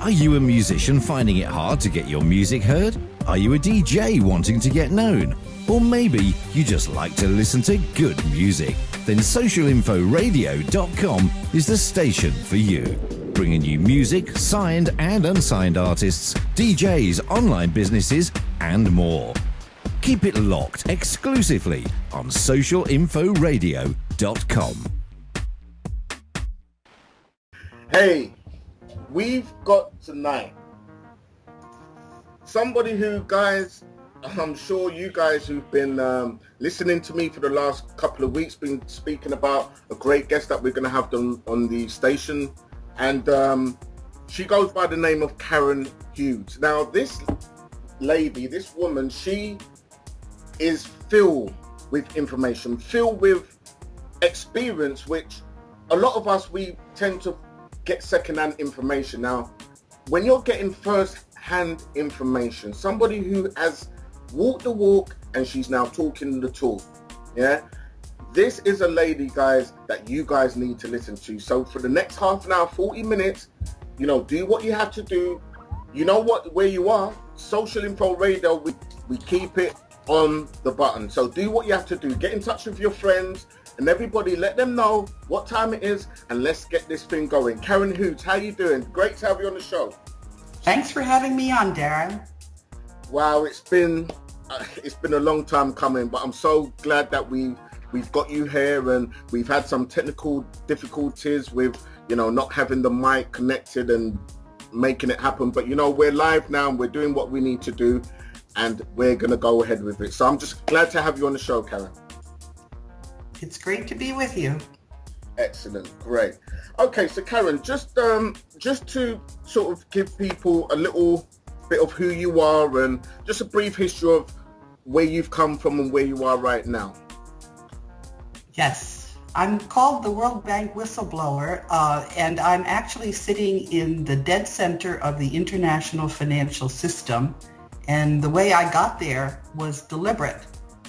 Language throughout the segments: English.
Are you a musician finding it hard to get your music heard? Are you a DJ wanting to get known? Or maybe you just like to listen to good music? Then socialinforadio.com is the station for you. Bringing you music, signed and unsigned artists, DJs, online businesses, and more. Keep it locked exclusively on socialinforadio.com. Hey, we've got tonight somebody who, guys, I'm sure you guys who've been listening to me for the last couple of weeks been speaking about a great guest that we're going to have on the station, and she goes by the name of Karen Hudes. Now, this lady, this woman, she is filled with information, filled with experience, which a lot of us, we tend to get second-hand information. Now, when you're getting first-hand information, somebody who has walked the walk and she's now talking the talk, yeah, this is a lady, guys, that you guys need to listen to. So for the next half an hour, 40 minutes, you know, do what you have to do. You know what, where you are, Social Info Radio, we keep it on the button. So do what you have to do. Get in touch with your friends and everybody, let them know what time it is, and let's get this thing going. Karen Hudes, how you doing? Great to have you on the show. Thanks for having me on, Darren. Wow, it's been a long time coming, but I'm so glad that we've got you here, and we've had some technical difficulties with, you know, not having the mic connected and making it happen. But, you know, we're live now and we're doing what we need to do, and we're going to go ahead with it. So I'm just glad to have you on the show, Karen. It's great to be with you. Excellent. Great. Okay, so Karen, just to sort of give people a little bit of who you are and just a brief history of where you've come from and where you are right now. Yes, I'm called the World Bank whistleblower, and I'm actually sitting in the dead center of the international financial system. And the way I got there was deliberate,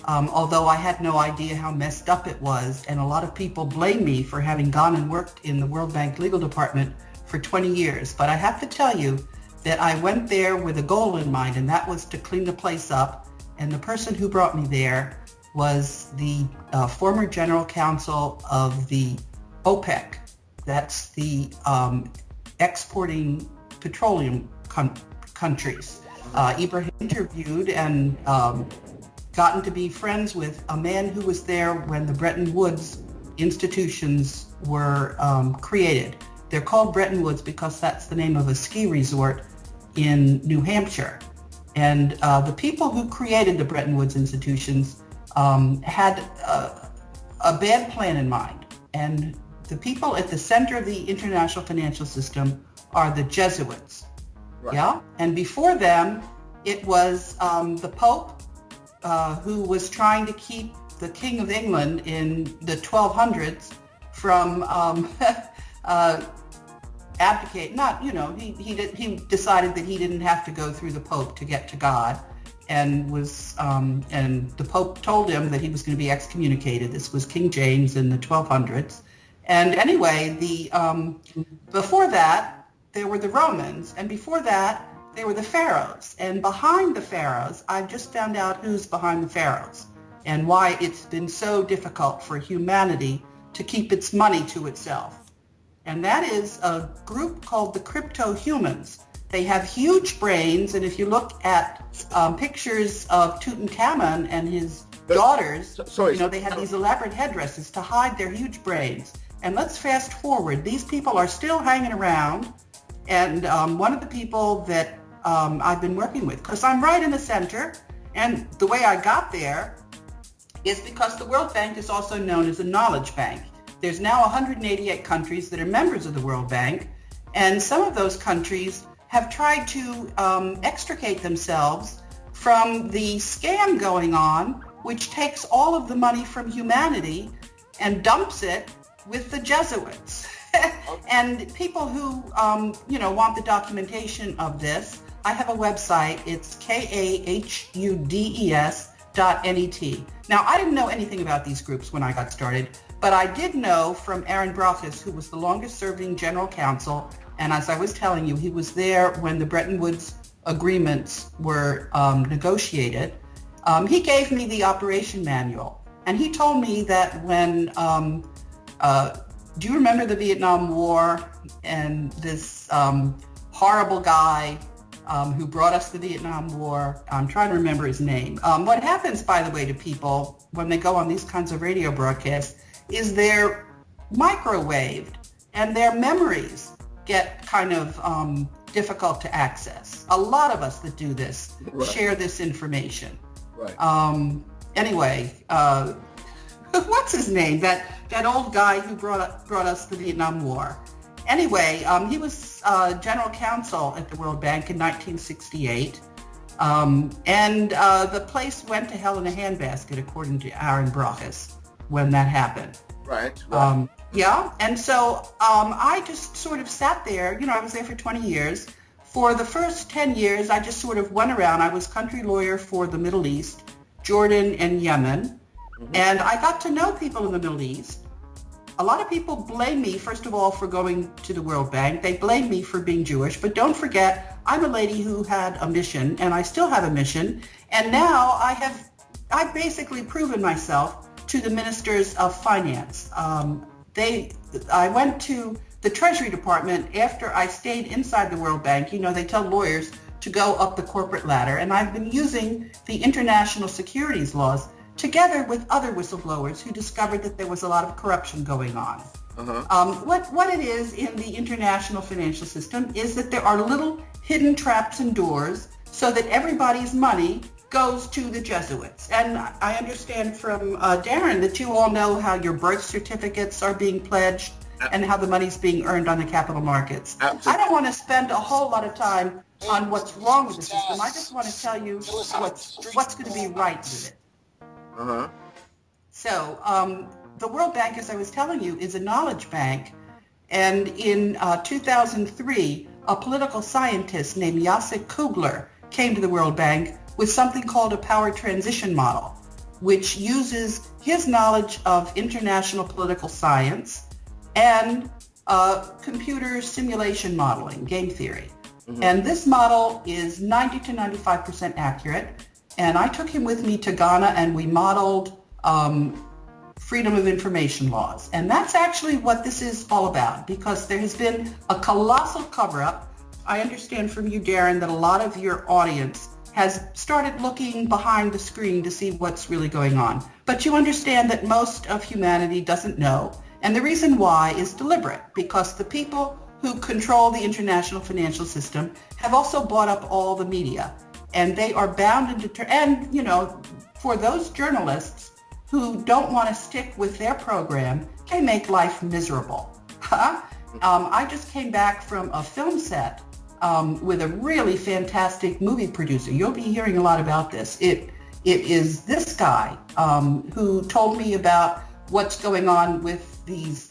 although I had no idea how messed up it was. And a lot of people blame me for having gone and worked in the World Bank legal department for 20 years. But I have to tell you that I went there with a goal in mind, and that was to clean the place up. And the person who brought me there was the former general counsel of the OPEC. That's the exporting petroleum countries. Ibrahim interviewed and gotten to be friends with a man who was there when the Bretton Woods institutions were created. They're called Bretton Woods because that's the name of a ski resort in New Hampshire. And the people who created the Bretton Woods institutions had a bad plan in mind. And the people at the center of the international financial system are the Jesuits. Right. Yeah. And before them, it was the Pope who was trying to keep the King of England in the 1200s from abdicate. Not, you know, he decided that he didn't have to go through the Pope to get to God, and was and the Pope told him that he was going to be excommunicated. This was King James in the 1200s. And anyway, before that there were the Romans, and before that there were the pharaohs. And behind the pharaohs, I've just found out who's behind the pharaohs and why it's been so difficult for humanity to keep its money to itself. And that is a group called the crypto-humans. They have huge brains, and if you look at pictures of Tutankhamun and his daughters, you know, they had these elaborate headdresses to hide their huge brains. And let's fast forward. These people are still hanging around, and one of the people that I've been working with, because I'm right in the center, and the way I got there is because the World Bank is also known as a knowledge bank. There's now 188 countries that are members of the World Bank, and some of those countries have tried to extricate themselves from the scam going on, which takes all of the money from humanity and dumps it with the Jesuits. And people who, want the documentation of this, I have a website. It's KAHUDES.net. Now, I didn't know anything about these groups when I got started, but I did know from Aaron Brockes, who was the longest serving general counsel And as I was telling you, he was there when the Bretton Woods agreements were negotiated. He gave me the operation manual, and he told me that when, do you remember the Vietnam War and this horrible guy who brought us the Vietnam War? I'm trying to remember his name. What happens, by the way, to people when they go on these kinds of radio broadcasts is they're microwaved and their memories get kind of difficult to access. A lot of us that do this share this information. Right. Anyway, what's his name? That old guy who brought us the Vietnam War. Anyway, he was general counsel at the World Bank in 1968, and the place went to hell in a handbasket, according to Aaron Brockes, when that happened. Right. Yeah, and so I just sort of sat there. You know, I was there for 20 years. For the first 10 years, I just sort of went around. I was country lawyer for the Middle East, Jordan and Yemen, and I got to know people in the Middle East. A lot of people blame me, first of all, for going to the World Bank. They blame me for being Jewish, but don't forget, I'm a lady who had a mission, and I still have a mission, and now I've basically proven myself to the ministers of finance. I went to the Treasury Department after I stayed inside the World Bank. You know, they tell lawyers to go up the corporate ladder, and I've been using the international securities laws together with other whistleblowers who discovered that there was a lot of corruption going on. What it is in the international financial system is that there are little hidden traps and doors so that everybody's money goes to the Jesuits. And I understand from Darren that you all know how your birth certificates are being pledged and how the money's being earned on the capital markets. Absolutely. I don't want to spend a whole lot of time on what's wrong with the system. I just want to tell you what's going to be right with it. So the World Bank, as I was telling you, is a knowledge bank. And in 2003, a political scientist named Jacek Kugler came to the World Bank with something called a power transition model, which uses his knowledge of international political science and computer simulation modeling, game theory. And this model is 90 to 95% accurate. And I took him with me to Ghana, and we modeled freedom of information laws. And that's actually what this is all about, because there has been a colossal cover-up. I understand from you, Darren, that a lot of your audience has started looking behind the screen to see what's really going on. But you understand that most of humanity doesn't know. And the reason why is deliberate, because the people who control the international financial system have also bought up all the media. And they are bound and you know, for those journalists who don't want to stick with their program, they make life miserable. I just came back from a film set with a really fantastic movie producer. You'll be hearing a lot about this. It is this guy who told me about what's going on with these,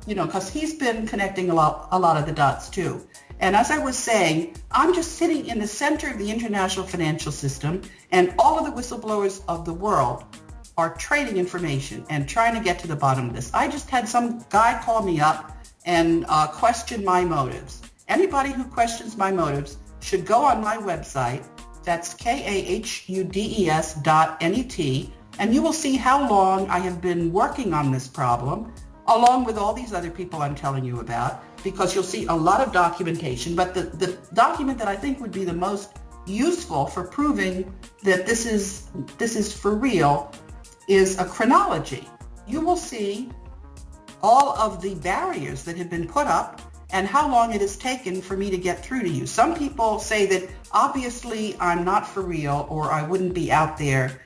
you know, because he's been connecting a lot of the dots too. And as I was saying, I'm just sitting in the center of the international financial system, and all of the whistleblowers of the world are trading information and trying to get to the bottom of this. I just had some guy call me up and question my motives. Anybody who questions my motives should go on my website. That's KAHUDES.net, and you will see how long I have been working on this problem, along with all these other people I'm telling you about, because you'll see a lot of documentation. But the document that I think would be the most useful for proving that this is for real is a chronology. You will see all of the barriers that have been put up and how long it has taken for me to get through to you. Some people say that obviously I'm not for real, or I wouldn't be out there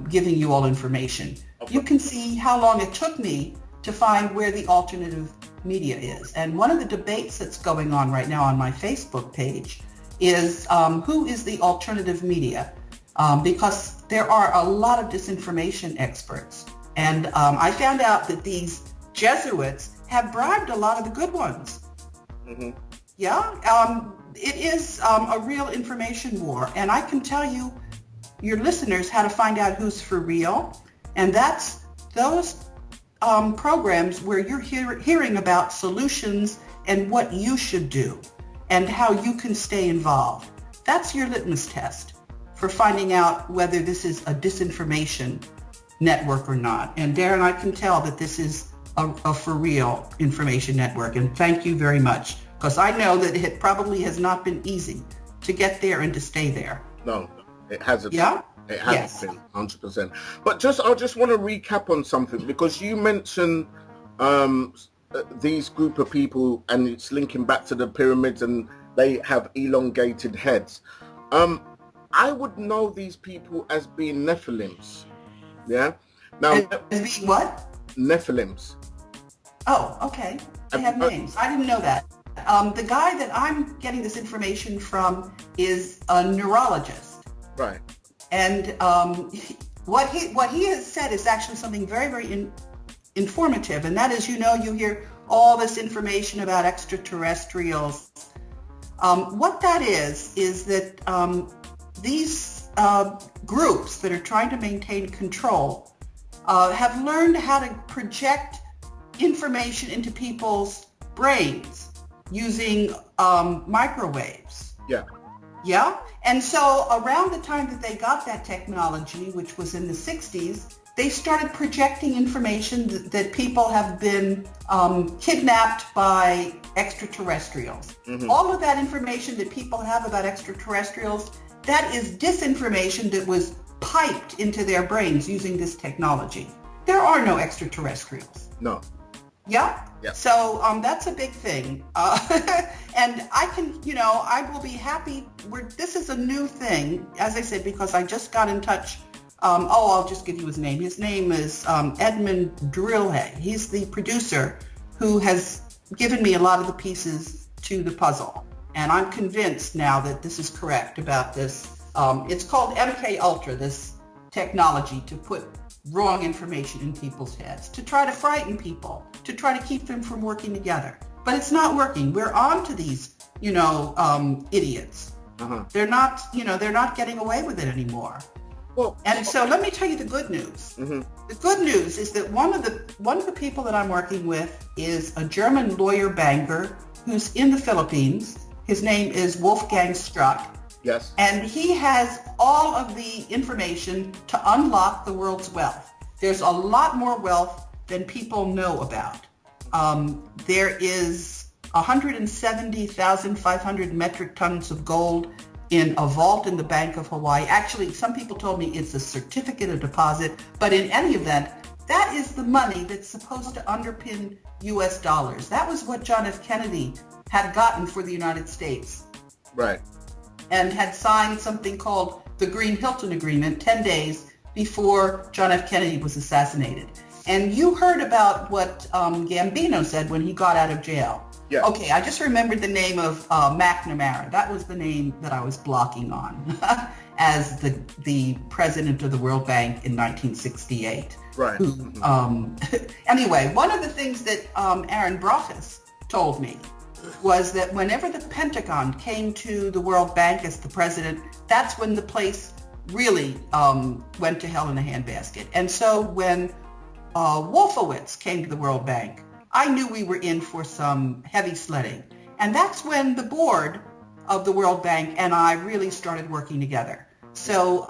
giving you all information. You can see how long it took me to find where the alternative media is. And one of the debates that's going on right now on my Facebook page is who is the alternative media? Because there are a lot of disinformation experts. And I found out that these Jesuits have bribed a lot of the good ones. Yeah, it is a real information war. And I can tell you, your listeners, how to find out who's for real. And that's those programs where you're hearing about solutions and what you should do and how you can stay involved. That's your litmus test for finding out whether this is a disinformation network or not. And Darren, I can tell that this is a for real information network. And thank you very much, because I know that it probably has not been easy to get there and to stay there. No, it hasn't. Yeah? It hasn't been 100%. But I just want to recap on something, because you mentioned these group of people, and it's linking back to the pyramids, and they have elongated heads. I would know these people as being Nephilims. Yeah. Now, as being what? Nephilims. Oh, okay. They have names. I didn't know that. The guy that I'm getting this information from is a neurologist. Right. And what he has said is actually something very, very informative, and that is, you hear all this information about extraterrestrials. What that is that these groups that are trying to maintain control have learned how to project information into people's brains using microwaves. Yeah. Yeah? And so around the time that they got that technology, which was in the 60s, they started projecting information that people have been kidnapped by extraterrestrials. Mm-hmm. All of that information that people have about extraterrestrials, that is disinformation that was piped into their brains using this technology. There are no extraterrestrials. No. Yeah? Yeah. So that's a big thing. And I can, I will be happy. This is a new thing, as I said, because I just got in touch. I'll just give you his name. His name is Edmund Drillhay. He's the producer who has given me a lot of the pieces to the puzzle. And I'm convinced now that this is correct about this. It's called MK Ultra, this technology to put wrong information in people's heads, to try to frighten people, to try to keep them from working together. But it's not working. We're on to these, idiots. Uh-huh. They're not getting away with it anymore. Well, and so let me tell you the good news. Mm-hmm. The good news is that one of the people that I'm working with is a German lawyer banker who's in the Philippines. His name is Wolfgang Struck. Yes. And he has all of the information to unlock the world's wealth. There's a lot more wealth than people know about. There is 170,500 metric tons of gold in a vault in the Bank of Hawaii. Actually, some people told me it's a certificate of deposit, but in any event, that is the money that's supposed to underpin U.S. dollars. That was what John F. Kennedy had gotten for the United States. Right. And had signed something called the Green-Hilton Agreement 10 days before John F. Kennedy was assassinated. And you heard about what Gambino said when he got out of jail. Yeah. Okay, I just remembered the name of McNamara. That was the name that I was blocking on as the president of the World Bank in 1968. Right. Who, anyway, one of the things that Aaron Brockes told me was that whenever the Pentagon came to the World Bank as the president, that's when the place really went to hell in a handbasket. And so when Wolfowitz came to the World Bank, I knew we were in for some heavy sledding. And that's when the board of the World Bank and I really started working together. So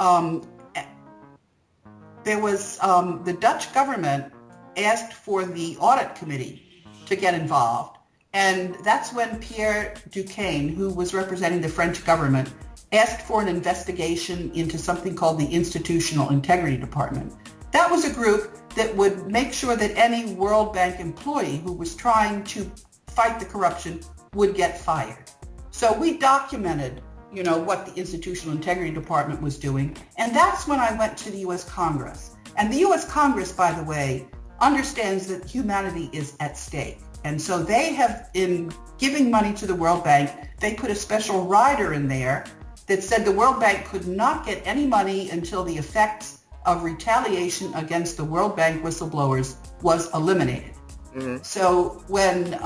there was the Dutch government asked for the audit committee to get involved. And that's when Pierre Duquesne, who was representing the French government, asked for an investigation into something called the Institutional Integrity Department. That was a group that would make sure that any World Bank employee who was trying to fight the corruption would get fired. So we documented, what the Institutional Integrity Department was doing. And that's when I went to the U.S. Congress. And the U.S. Congress, by the way, understands that humanity is at stake. And so they have, in giving money to the World Bank, they put a special rider in there that said the World Bank could not get any money until the effects of retaliation against the World Bank whistleblowers was eliminated. Mm-hmm. So when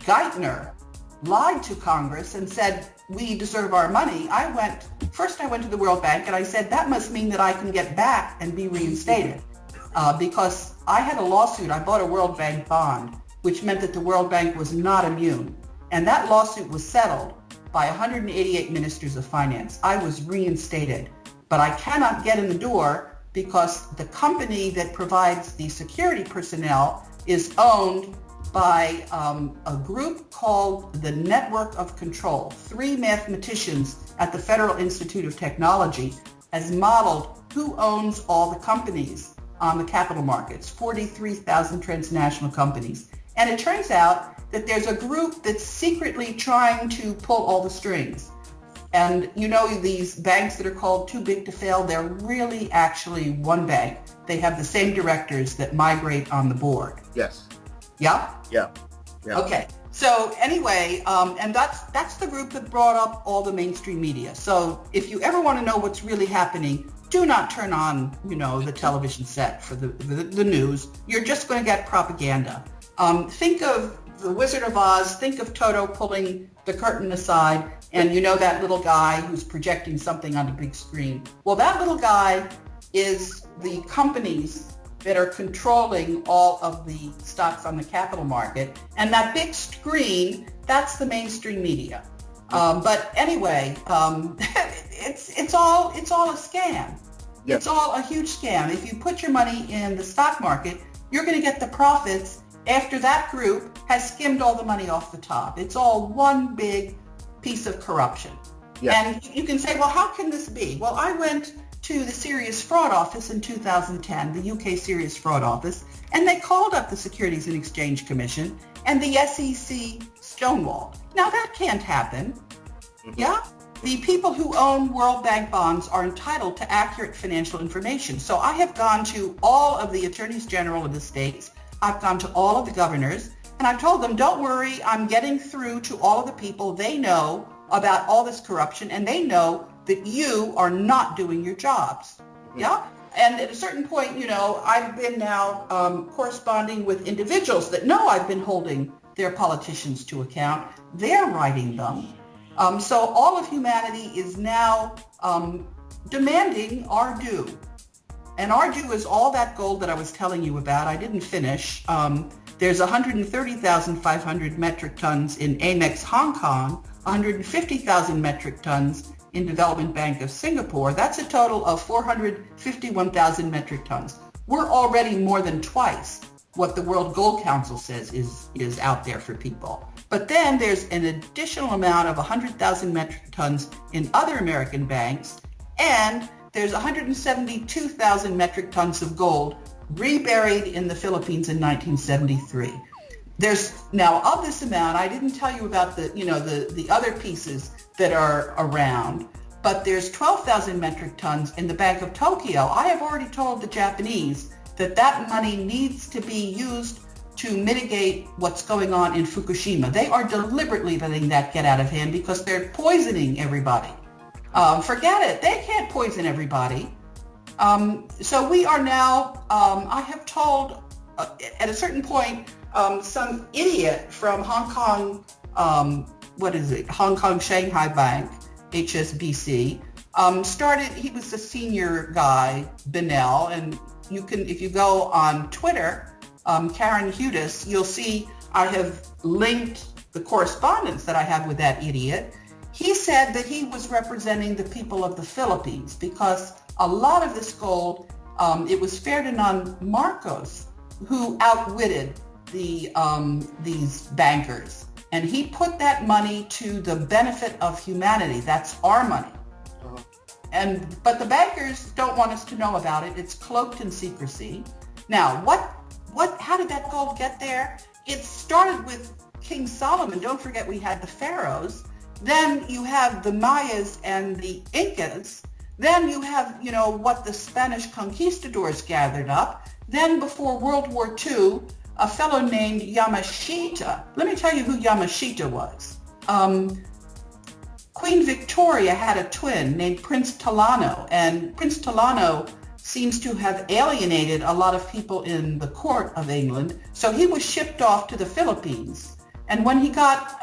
Geithner lied to Congress and said, we deserve our money, I went to the World Bank and I said, that must mean that I can get back and be reinstated. Because I had a lawsuit, I bought a World Bank bond, which meant that the World Bank was not immune. And that lawsuit was settled by 188 ministers of finance. I was reinstated, but I cannot get in the door because the company that provides the security personnel is owned by a group called the Network of Control. 3 mathematicians at the Federal Institute of Technology has modeled who owns all the companies on the capital markets, 43,000 transnational companies. And it turns out that there's a group that's secretly trying to pull all the strings. And you know, these banks that are called too big to fail, they're really actually one bank. They have the same directors that migrate on the board. Yes. Yeah? Yeah. Okay. So anyway, and that's the group that brought up all the mainstream media. So if you ever want to know what's really happening, do not turn on, the television set for the news. You're just going to get propaganda. Think of the Wizard of Oz. Think of Toto pulling the curtain aside, and that little guy who's projecting something on the big screen. Well, that little guy is the companies that are controlling all of the stocks on the capital market, and that big screen, that's the mainstream media. But anyway, it's all a scam. Yes. It's all a huge scam. If you put your money in the stock market, you're going to get the profits after that group has skimmed all the money off the top. It's all one big piece of corruption. Yes. And you can say, well, how can this be? Well, I went to the Serious Fraud Office in 2010, the UK Serious Fraud Office, and they called up the Securities and Exchange Commission, and the SEC stonewalled. Now, that can't happen. Mm-hmm. Yeah? The people who own World Bank bonds are entitled to accurate financial information. So I have gone to all of the attorneys general of the states. I've gone to all of the governors, and I've told them, don't worry, I'm getting through to all of the people. They know about all this corruption, and they know that you are not doing your jobs. Mm-hmm. Yeah? And at a certain point, I've been now corresponding with individuals that know I've been holding their politicians to account. They're writing them. So all of humanity is now demanding our due. And our due is all that gold that I was telling you about. I didn't finish. There's 130,500 metric tons in Amex Hong Kong, 150,000 metric tons in Development Bank of Singapore. That's a total of 451,000 metric tons. We're already more than twice what the World Gold Council says is out there for people. But then there's an additional amount of 100,000 metric tons in other American banks, and there's 172,000 metric tons of gold reburied in the Philippines in 1973. There's now, of this amount, I didn't tell you about the other pieces that are around, but there's 12,000 metric tons in the Bank of Tokyo. I have already told the Japanese that money needs to be used to mitigate what's going on in Fukushima. They are deliberately letting that get out of hand because they're poisoning everybody. Forget it. They can't poison everybody. So we are now, I have told at a certain point, some idiot from Hong Kong, Hong Kong Shanghai Bank, HSBC, he was the senior guy, Benell, and if you go on Twitter, Karen Hudes, you'll see I have linked the correspondence that I have with that idiot. He said that he was representing the people of the Philippines because a lot of this gold, it was Ferdinand Marcos who outwitted these bankers. And he put that money to the benefit of humanity. That's our money. Uh-huh. But the bankers don't want us to know about it. It's cloaked in secrecy. Now, how did that gold get there? It started with King Solomon. Don't forget we had the pharaohs. Then you have the Mayas and the Incas. Then you have, what the Spanish conquistadors gathered up. Then before World War II, a fellow named Yamashita. Let me tell you who Yamashita was. Queen Victoria had a twin named Prince Talano, and Prince Talano seems to have alienated a lot of people in the court of England. So he was shipped off to the Philippines. And when he got,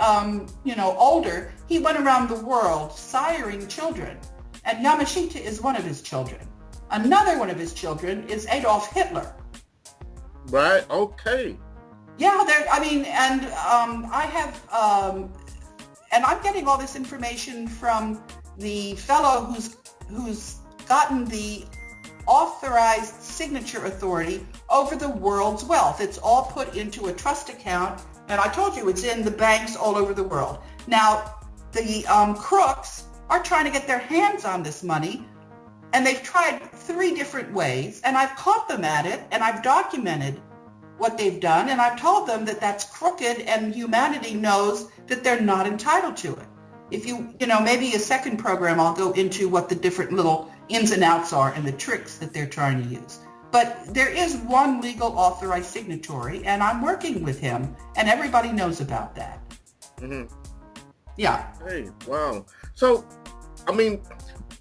older, he went around the world siring children. And Yamashita is one of his children. Another one of his children is Adolf Hitler. Right, okay. Yeah, I mean, and I have, and I'm getting all this information from the fellow who's gotten the authorized signature authority over the world's wealth. It's all put into a trust account, and I told you it's in the banks all over the world. Now, the crooks are trying to get their hands on this money, and they've tried 3 different ways, and I've caught them at it, and I've documented what they've done, and I've told them that that's crooked, and humanity knows that they're not entitled to it. If maybe a second program, I'll go into what the different little ins and outs are and the tricks that they're trying to use. But there is one legal authorized signatory, and I'm working with him, and everybody knows about that. Mm-hmm. Yeah. Hey, wow. So, I mean,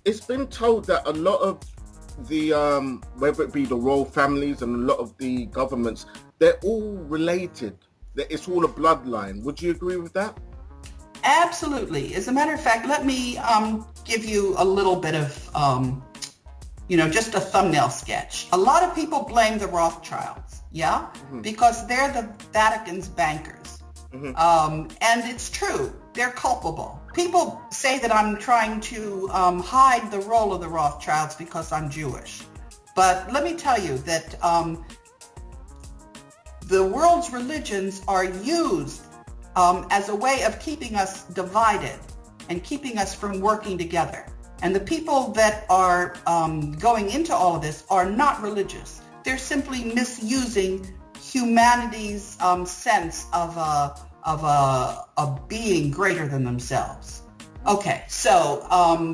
it's been told that a lot of the, whether it be the royal families and a lot of the governments, they're all related, that it's all a bloodline. Would you agree with that? Absolutely. As a matter of fact, let me give you a little bit of, just a thumbnail sketch. A lot of people blame the Rothschilds, yeah? Mm-hmm. Because they're the Vatican's bankers. Mm-hmm. And it's true. They're culpable. People say that I'm trying to hide the role of the Rothschilds because I'm Jewish. But let me tell you that the world's religions are used as a way of keeping us divided and keeping us from working together. And the people that are going into all of this are not religious. They're simply misusing humanity's sense of a being greater than themselves. Okay, so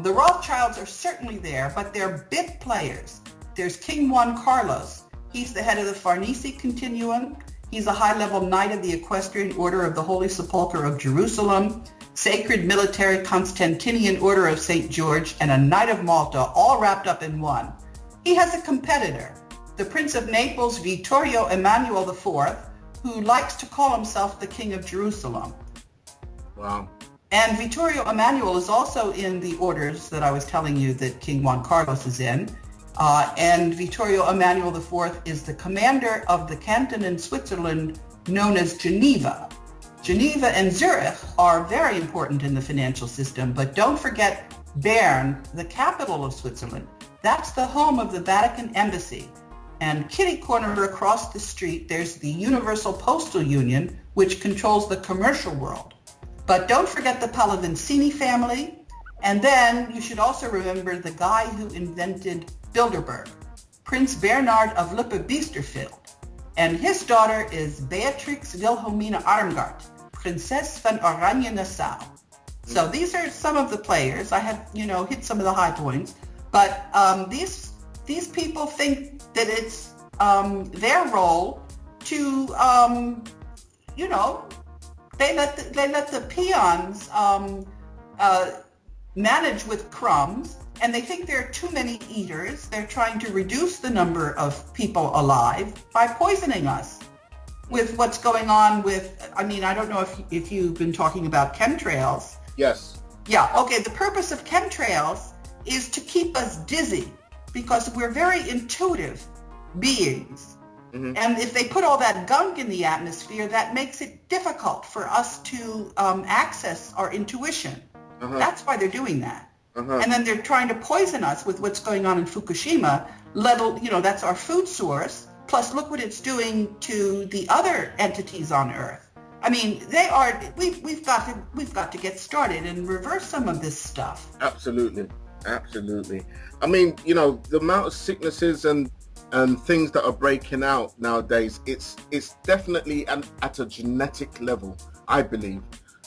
the Rothschilds are certainly there, but they're big players. There's King Juan Carlos. He's the head of the Farnese Continuum. He's a high-level knight of the Equestrian Order of the Holy Sepulchre of Jerusalem, Sacred Military Constantinian Order of St. George, and a Knight of Malta, all wrapped up in one. He has a competitor, the Prince of Naples, Vittorio Emanuele IV, who likes to call himself the King of Jerusalem. Wow. And Vittorio Emanuele is also in the orders that I was telling you that King Juan Carlos is in. And Vittorio Emanuele IV is the commander of the canton in Switzerland known as Geneva. Geneva and Zurich are very important in the financial system, but don't forget Bern, the capital of Switzerland. That's the home of the Vatican Embassy. And kitty corner across the street, there's the Universal Postal Union, which controls the commercial world. But don't forget the Pallavicini family. And then you should also remember the guy who invented Bilderberg, Prince Bernhard of Lippe-Biesterfeld. And his daughter is Beatrix Wilhelmina Armgard, Princess von Oranje-Nassau. So these are some of the players. I have, hit some of the high points. But these people think that it's their role to, they let the peons manage with crumbs, and they think there are too many eaters. They're trying to reduce the number of people alive by poisoning us with what's going on with, I don't know if you've been talking about chemtrails. Yes. Yeah, okay, the purpose of chemtrails is to keep us dizzy because we're very intuitive beings. Mm-hmm. And if they put all that gunk in the atmosphere, that makes it difficult for us to access our intuition. Uh-huh. That's why they're doing that. Uh-huh. And then they're trying to poison us with what's going on in Fukushima. That's our food source. Plus, look what it's doing to the other entities on Earth. We've got to get started and reverse some of this stuff. Absolutely. The amount of sicknesses and things that are breaking out nowadays, it's definitely at a genetic level, I believe.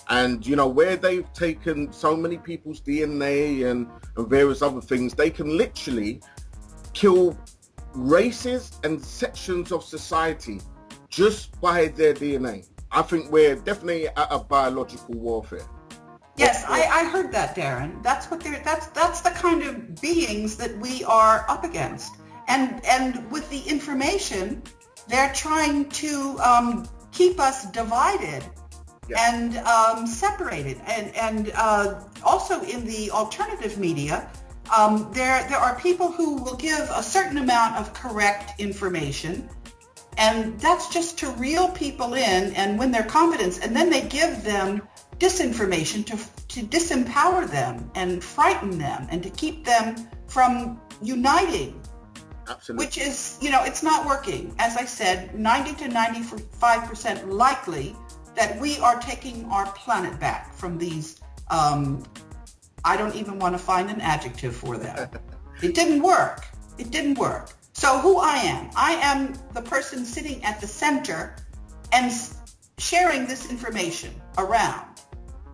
And, where they've taken so many people's DNA and various other things, they can literally kill races and sections of society just by their DNA. I think we're definitely at a biological warfare. Yes, I heard that, Darren. That's the kind of beings that we are up against. And with the information, they're trying to keep us divided. Yes. And separated, and also in the alternative media, there are people who will give a certain amount of correct information, And that's just to reel people in and win their confidence. And then they give them disinformation to disempower them and frighten them and to keep them from uniting. Absolutely. Which is, it's not working. As I said, 90 to 95% likely that we are taking our planet back from these, I don't even want to find an adjective for that. It didn't work. It didn't work. So who I am the person sitting at the center and sharing this information around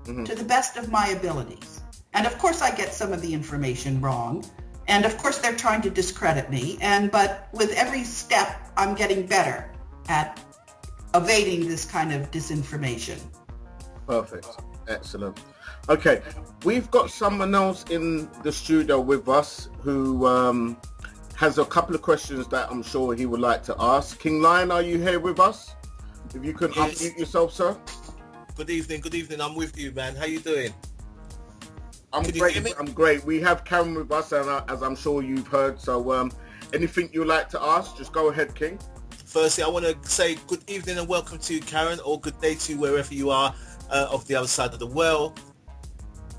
to the best of my abilities. And of course I get some of the information wrong. And of course they're trying to discredit me. But with every step, I'm getting better at evading this kind of disinformation. Perfect. Excellent. Okay. We've got someone else in the studio with us who has a couple of questions that I'm sure he would like to ask. King Lion, are you here with us? If you could unmute yourself, sir. Good evening. I'm with you, man. How you doing? I'm great. We have Karen with us, and as I'm sure you've heard. So anything you'd like to ask, just go ahead, King. Firstly, I want to say good evening and welcome to you, Karen, or good day to you wherever you are of the other side of the world.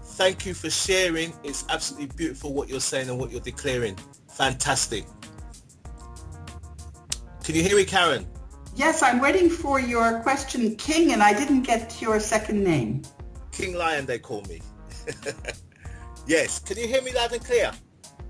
Thank you for sharing. It's absolutely beautiful what you're saying and what you're declaring. Fantastic. Can you hear me, Karen? Yes, I'm waiting for your question, King, and I didn't get your second name. King Lion, they call me. Yes. Can you hear me loud and clear?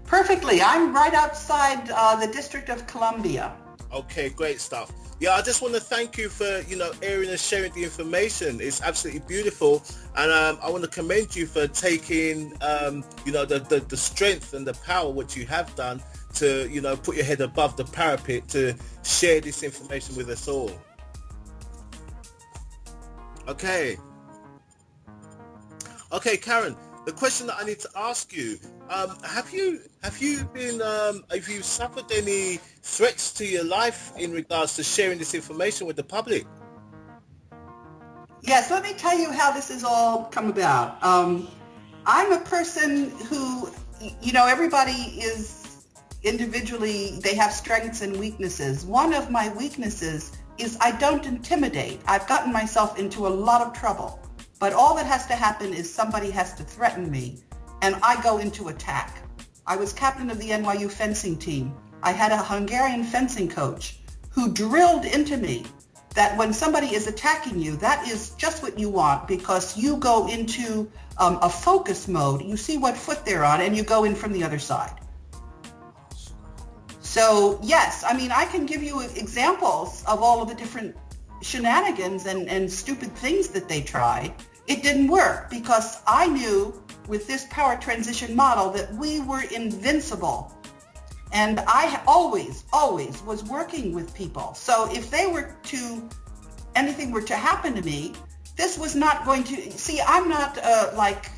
Perfectly. I'm right outside the District of Columbia. Okay, great stuff. Yeah, I just want to thank you for, airing and sharing the information. It's absolutely beautiful. And I want to commend you for taking, the strength and the power which you have done to, put your head above the parapet to share this information with us all. Okay, Karen, the question that I need to ask you, have you suffered any threats to your life in regards to sharing this information with the public? Yes, let me tell you how this has all come about. I'm a person who, everybody is individually, they have strengths and weaknesses. One of my weaknesses is I don't intimidate. I've gotten myself into a lot of trouble. But all that has to happen is somebody has to threaten me, and I go into attack. I was captain of the NYU fencing team. I had a Hungarian fencing coach who drilled into me that when somebody is attacking you, that is just what you want, because you go into a focus mode. You see what foot they're on, and you go in from the other side. So yes, I can give you examples of all of the different shenanigans and stupid things that they tried. It didn't work because I knew with this power transition model that we were invincible. And I always was working with people. So if anything were to happen to me, this was not going to, I'm not like,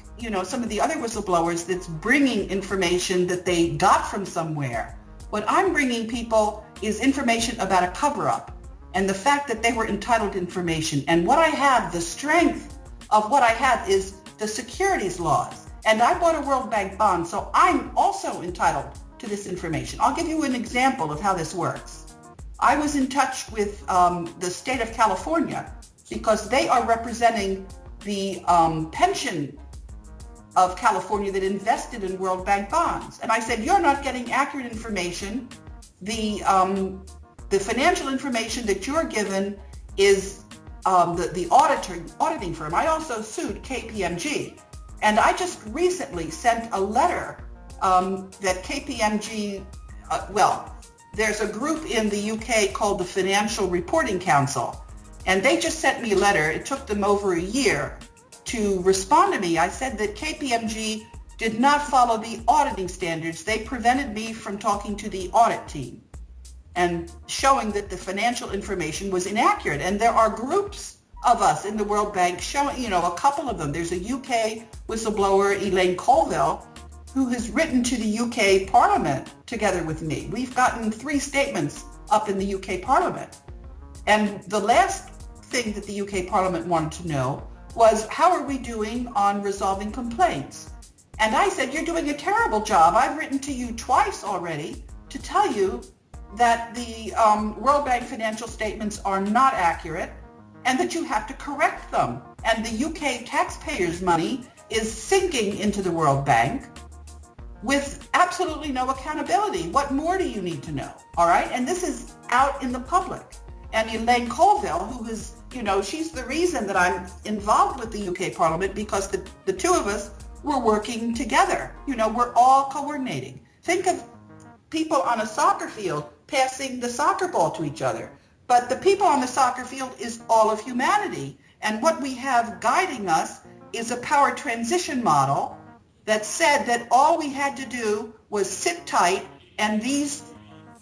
some of the other whistleblowers that's bringing information that they got from somewhere. What I'm bringing people is information about a cover-up and the fact that they were entitled to information. And what I have, the strength of what I have is the securities laws. And I bought a World Bank bond, so I'm also entitled to this information. I'll give you an example of how this works. I was in touch with the state of California because they are representing the pension of California that invested in World Bank bonds. And I said, you're not getting accurate information. The financial information that you're given is the auditing firm. I also sued KPMG. And I just recently sent a letter that KPMG, there's a group in the UK called the Financial Reporting Council. And they just sent me a letter. It took them over a year to respond to me. I said that KPMG did not follow the auditing standards. They prevented me from talking to the audit team and showing that the financial information was inaccurate. And there are groups of us in the World Bank showing, a couple of them. There's a UK whistleblower, Elaine Colville, who has written to the UK Parliament together with me. We've gotten 3 statements up in the UK Parliament. And the last thing that the UK Parliament wanted to know was, how are we doing on resolving complaints? And I said, you're doing a terrible job. I've written to you twice already to tell you that the World Bank financial statements are not accurate and that you have to correct them. And the UK taxpayers' money is sinking into the World Bank with absolutely no accountability. What more do you need to know? All right. And this is out in the public. And Elaine Colville, who is, she's the reason that I'm involved with the UK Parliament, because the two of us were working together. We're all coordinating. Think of people on a soccer field passing the soccer ball to each other. But the people on the soccer field is all of humanity. And what we have guiding us is a power transition model that said that all we had to do was sit tight, and these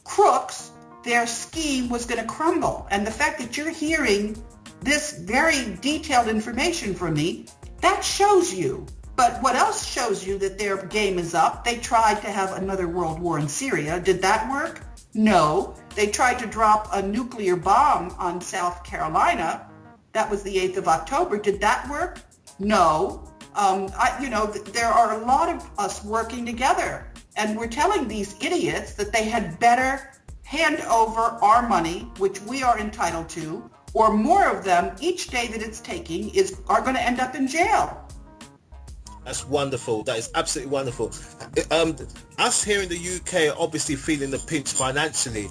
crooks, their scheme was going to crumble. And the fact that you're hearing this very detailed information from me, that shows you. But what else shows you that their game is up? They tried to have another world war in Syria. Did that work? No. They tried to drop a nuclear bomb on South Carolina. That was the 8th of October. Did that work? No. There are a lot of us working together, and we're telling these idiots that they had better hand over our money, which we are entitled to, or more of them each day that it's taking are going to end up in jail. That's wonderful. That is absolutely wonderful. Us here in the UK are obviously feeling the pinch financially.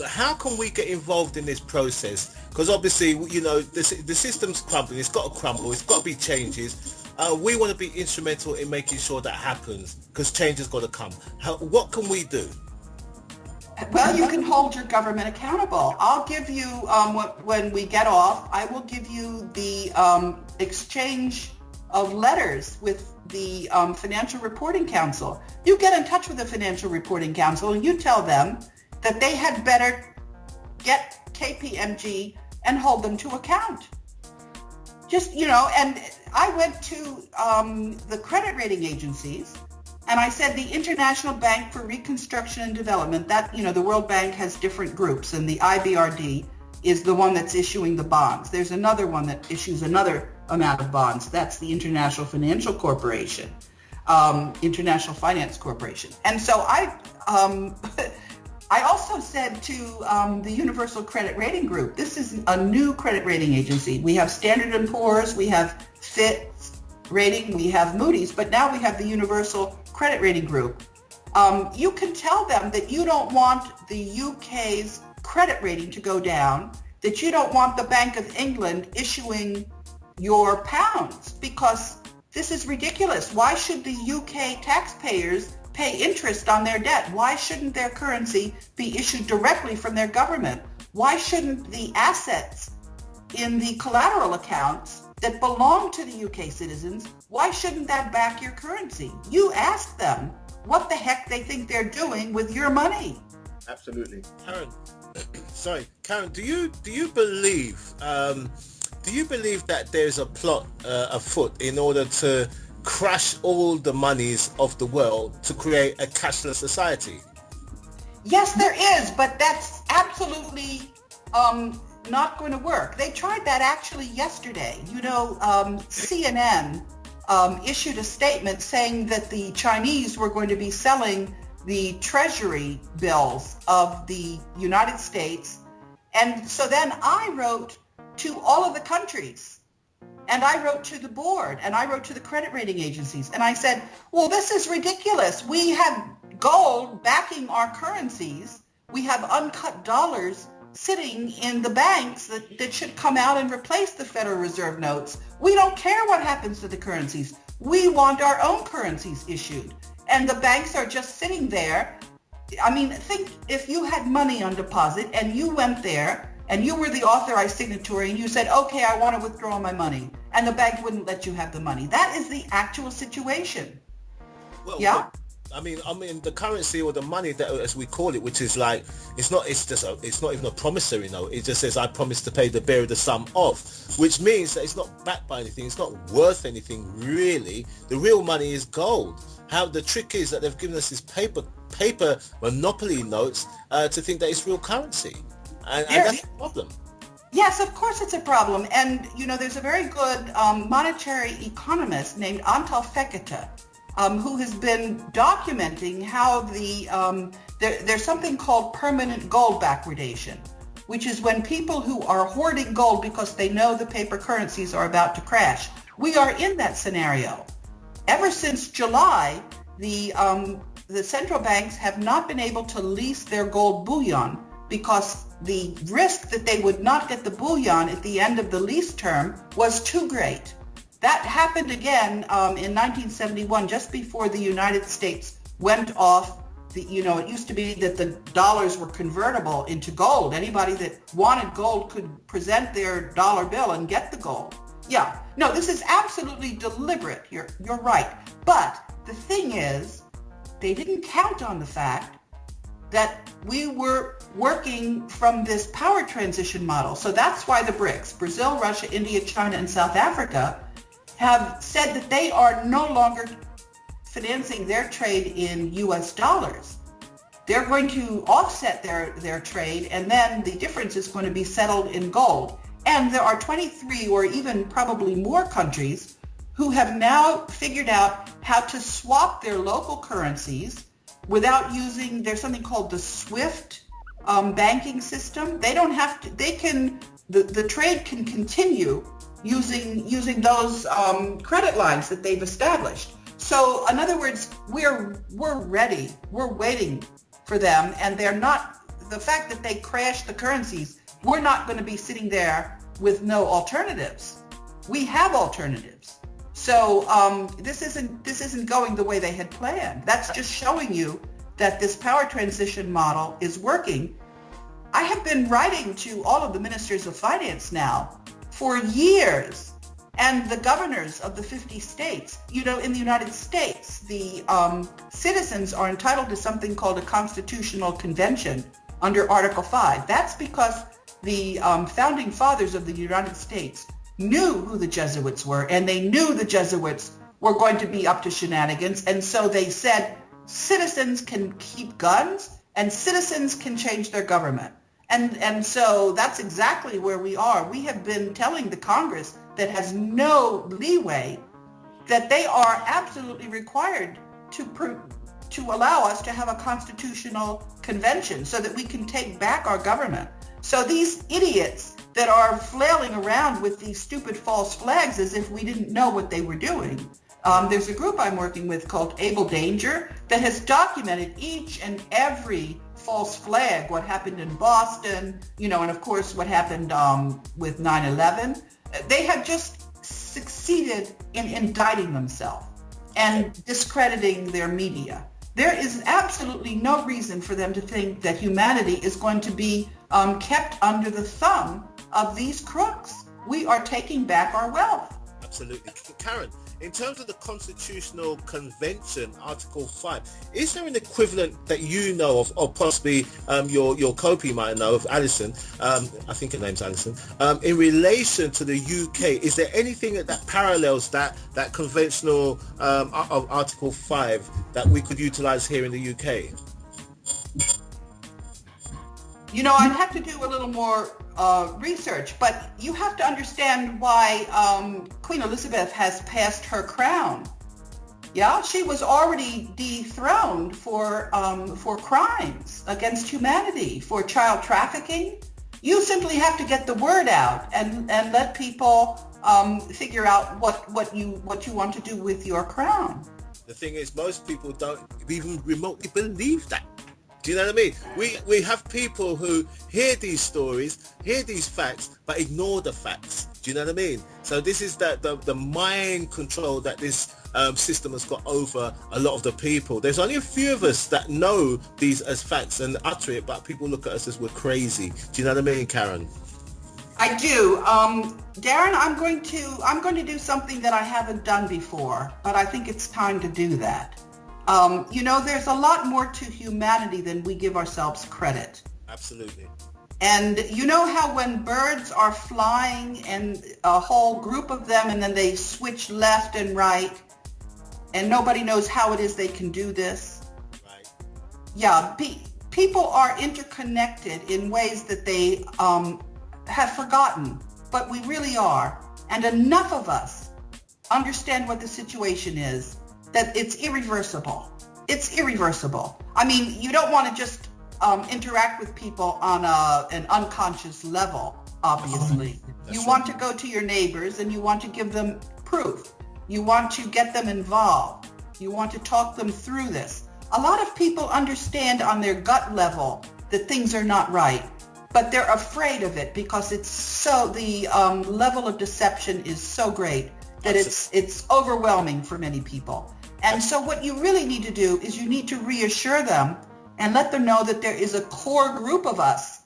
How can we get involved in this process? Because obviously, the system's crumbling. It's got to crumble. It's got to be changes. We want to be instrumental in making sure that happens, because change has got to come. What can we do? Well, you can hold your government accountable. I'll give you, when we get off, I will give you the exchange of letters with the Financial Reporting Council. You get in touch with the Financial Reporting Council and you tell them that they had better get KPMG and hold them to account. And I went to the credit rating agencies, and I said the International Bank for Reconstruction and Development, the World Bank has different groups, and the IBRD is the one that's issuing the bonds. There's another one that issues another amount of bonds. That's the International Financial Corporation, International Finance Corporation. And so I also said to the Universal Credit Rating Group, this is a new credit rating agency. We have Standard & Poor's, we have Fitch Rating, we have Moody's, but now we have the Universal Credit Rating Group. You can tell them that you don't want the UK's credit rating to go down, that you don't want the Bank of England issuing your pounds, because this is ridiculous. Why should the UK taxpayers pay interest on their debt? Why shouldn't their currency be issued directly from their government? Why shouldn't the assets in the collateral accounts that belong to the UK citizens, why shouldn't that back your currency? You ask them what the heck they think they're doing with your money. Absolutely. Karen, do you believe that there's a plot afoot in order to crash all the monies of the world to create a cashless society? Yes, there is, but that's absolutely not going to work. They tried that actually yesterday. CNN issued a statement saying that the Chinese were going to be selling the treasury bills of the United States. And so then I wrote to all of the countries, and I wrote to the board, and I wrote to the credit rating agencies, and I said, well, this is ridiculous. We have gold backing our currencies. We have uncut dollars sitting in the banks that should come out and replace the Federal Reserve notes. We don't care what happens to the currencies. We want our own currencies issued. And the banks are just sitting there. I mean, think if you had money on deposit and you went there and you were the authorized signatory and you said, okay, I want to withdraw my money, and the bank wouldn't let you have the money. That is the actual situation. Well, yeah. I mean, the currency or the money, that, as we call it, which is like, it's not even a promissory note. It just says, I promise to pay the bearer the sum of, which means that it's not backed by anything. It's not worth anything, really. The real money is gold. How the trick is that they've given us this paper monopoly notes to think that it's real currency. And that's the problem. Yes, of course it's a problem. And, there's a very good monetary economist named Antal Fekete, who has been documenting how there's something called permanent gold backwardation, which is when people who are hoarding gold because they know the paper currencies are about to crash. We are in that scenario. Ever since July, the central banks have not been able to lease their gold bullion because the risk that they would not get the bullion at the end of the lease term was too great. That happened again in 1971, just before the United States went off. It used to be that the dollars were convertible into gold. Anybody that wanted gold could present their dollar bill and get the gold. Yeah, no, this is absolutely deliberate. You're right. But the thing is, they didn't count on the fact that we were working from this power transition model. So that's why the BRICS, Brazil, Russia, India, China, and South Africa, have said that they are no longer financing their trade in US dollars. They're going to offset their trade, and then the difference is going to be settled in gold. And there are 23 or even probably more countries who have now figured out how to swap their local currencies without using, there's something called the SWIFT banking system. They don't have to, the trade can continue using those credit lines that they've established. So in other words, we're ready, we're waiting for them, and they're not, the fact that they crashed the currencies, we're not going to be sitting there with no alternatives. We have alternatives. So this isn't going the way they had planned. That's just showing you that this power transition model is working. I have been writing to all of the ministers of finance now for years, and the governors of the 50 states. In the United States, the citizens are entitled to something called a constitutional convention under Article 5. That's because the founding fathers of the United States knew who the Jesuits were, and they knew the Jesuits were going to be up to shenanigans, and so they said citizens can keep guns and citizens can change their government. And so that's exactly where we are. We have been telling the Congress that has no leeway that they are absolutely required to allow us to have a constitutional convention so that we can take back our government. So these idiots that are flailing around with these stupid false flags as if we didn't know what they were doing. There's a group I'm working with called Able Danger that has documented each and every false flag, what happened in Boston, and of course what happened with 9/11. They have just succeeded in indicting themselves and discrediting their media. There is absolutely no reason for them to think that humanity is going to be kept under the thumb of these crooks. We are taking back our wealth. Absolutely. Karen, in terms of the Constitutional Convention, Article 5, is there an equivalent that you know of, or possibly your co-P might know of, Alison, I think her name's Alison, in relation to the UK? Is there anything that parallels that conventional of Article 5 that we could utilize here in the UK? I'd have to do a little more research, but you have to understand why Queen Elizabeth has passed her crown. Yeah, she was already dethroned for crimes against humanity, for child trafficking. You simply have to get the word out and let people figure out what you want to do with your crown. The thing is, most people don't even remotely believe that. Do you know what I mean? We have people who hear these stories, hear these facts, but ignore the facts. Do you know what I mean? So this is the mind control that this system has got over a lot of the people. There's only a few of us that know these as facts and utter it, but people look at us as we're crazy. Do you know what I mean, Karen? I do. Darren, I'm going to do something that I haven't done before, but I think it's time to do that. There's a lot more to humanity than we give ourselves credit. Absolutely. And you know how when birds are flying and a whole group of them and then they switch left and right and nobody knows how it is they can do this? Right. Yeah, people are interconnected in ways that they have forgotten, but we really are. And enough of us understand what the situation is that it's irreversible. It's irreversible. I mean, you don't want to just interact with people on an unconscious level, obviously. That's You want to go to your neighbors and you want to give them proof. You want to get them involved. You want to talk them through this. A lot of people understand on their gut level that things are not right, but they're afraid of it because it's so, the level of deception is so great that it's overwhelming for many people. And so what you really need to do is you need to reassure them and let them know that there is a core group of us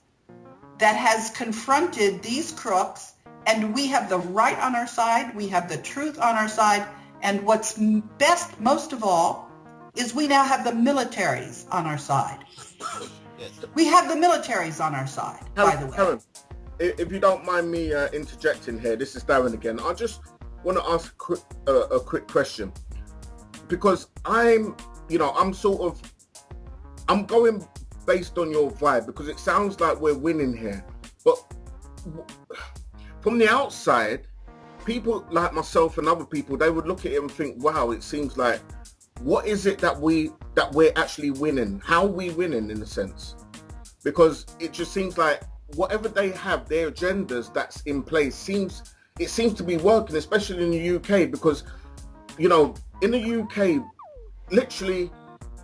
that has confronted these crooks, and we have the right on our side, we have the truth on our side, and what's best, most of all, is we now have the militaries on our side. We have the militaries on our side, by the way. Karen, if you don't mind me interjecting here, this is Darren again. I just want to ask a quick question, because I'm going based on your vibe, because it sounds like we're winning here. But from the outside, people like myself and other people, they would look at it and think, wow, it seems like, what is it that we're actually winning? How are we winning, in a sense? Because it just seems like whatever they have, their agendas that's in place, seems to be working, especially in the UK, because, in the UK, literally,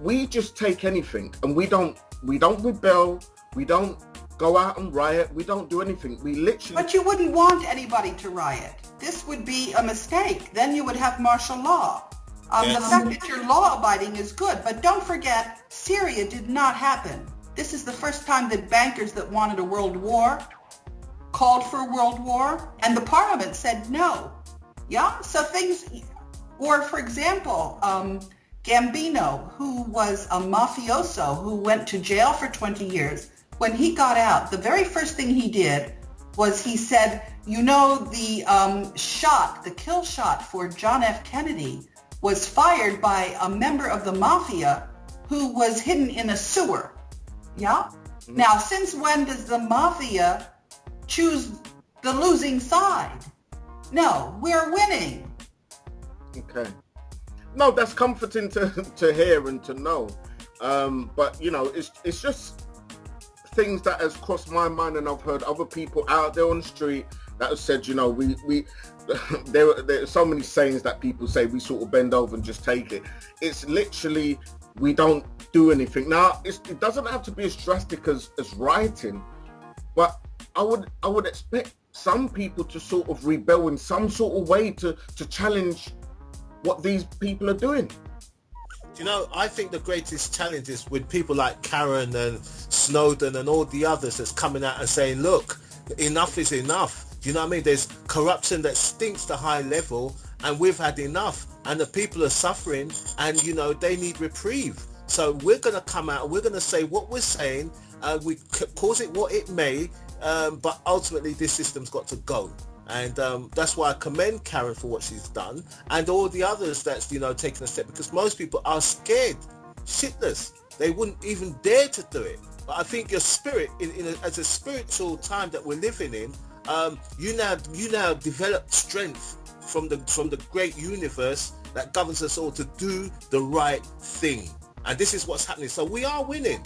we just take anything and we don't rebel, we don't go out and riot, we don't do anything. We literally... But you wouldn't want anybody to riot. This would be a mistake. Then you would have martial law. The fact that you're law-abiding is good, but don't forget, Syria did not happen. This is the first time that bankers that wanted a world war called for a world war, and the parliament said no. Yeah? So things... Or, for example, Gambino, who was a mafioso who went to jail for 20 years, when he got out, the very first thing he did was he said, the kill shot for John F. Kennedy was fired by a member of the mafia who was hidden in a sewer. Yeah? Mm-hmm. Now, since when does the mafia choose the losing side? No, we're winning. Okay. No, that's comforting to hear and to know. But, it's just things that has crossed my mind, and I've heard other people out there on the street that have said, there are so many sayings that people say, we sort of bend over and just take it. It's literally, we don't do anything. Now, it doesn't have to be as drastic as rioting, but I would expect some people to sort of rebel in some sort of way to challenge what these people are doing. I think the greatest challenge is with people like Karen and Snowden and all the others that's coming out and saying, look, enough is enough. Do you know what I mean? There's corruption that stinks to high level, and we've had enough, and the people are suffering, and they need reprieve. So we're going to come out and we're going to say what we're saying. We cause it what it may, but ultimately this system's got to go. And that's why I commend Karen for what she's done, and all the others that's taking a step, because most people are scared shitless. They wouldn't even dare to do it. But I think your spirit, as a spiritual time that we're living in, you now develop strength from the great universe that governs us all to do the right thing. And this is what's happening. So we are winning.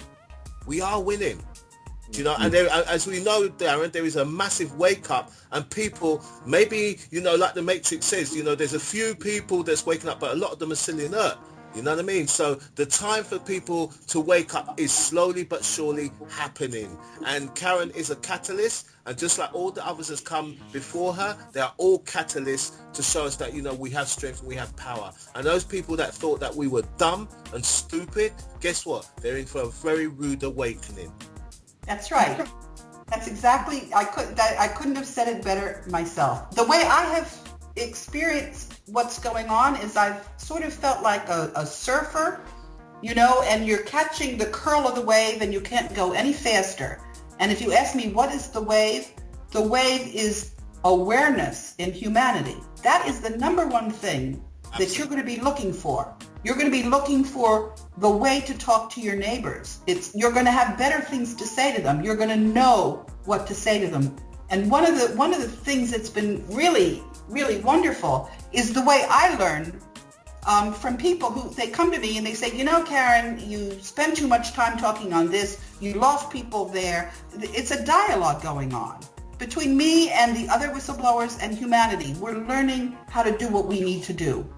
And there, as we know, Darren, there is a massive wake up, and people, maybe, like the Matrix says, there's a few people that's waking up, but a lot of them are still inert. You know what I mean? So the time for people to wake up is slowly but surely happening. And Karen is a catalyst. And just like all the others has come before her, they are all catalysts to show us that, we have strength and we have power. And those people that thought that we were dumb and stupid, guess what? They're in for a very rude awakening. That's right. That's exactly, I couldn't have said it better myself. The way I have experienced what's going on is I've sort of felt like a surfer, and you're catching the curl of the wave and you can't go any faster. And if you ask me, what is the wave is awareness in humanity. That is the number one thing that you're going to be looking for. You're going to be looking for the way to talk to your neighbors. You're going to have better things to say to them. You're going to know what to say to them. And one of the things that's been really, really wonderful is the way I learned from people who, they come to me and they say, you know, Karen, you spend too much time talking on this. You lost people there. It's a dialogue going on between me and the other whistleblowers and humanity. We're learning how to do what we need to do.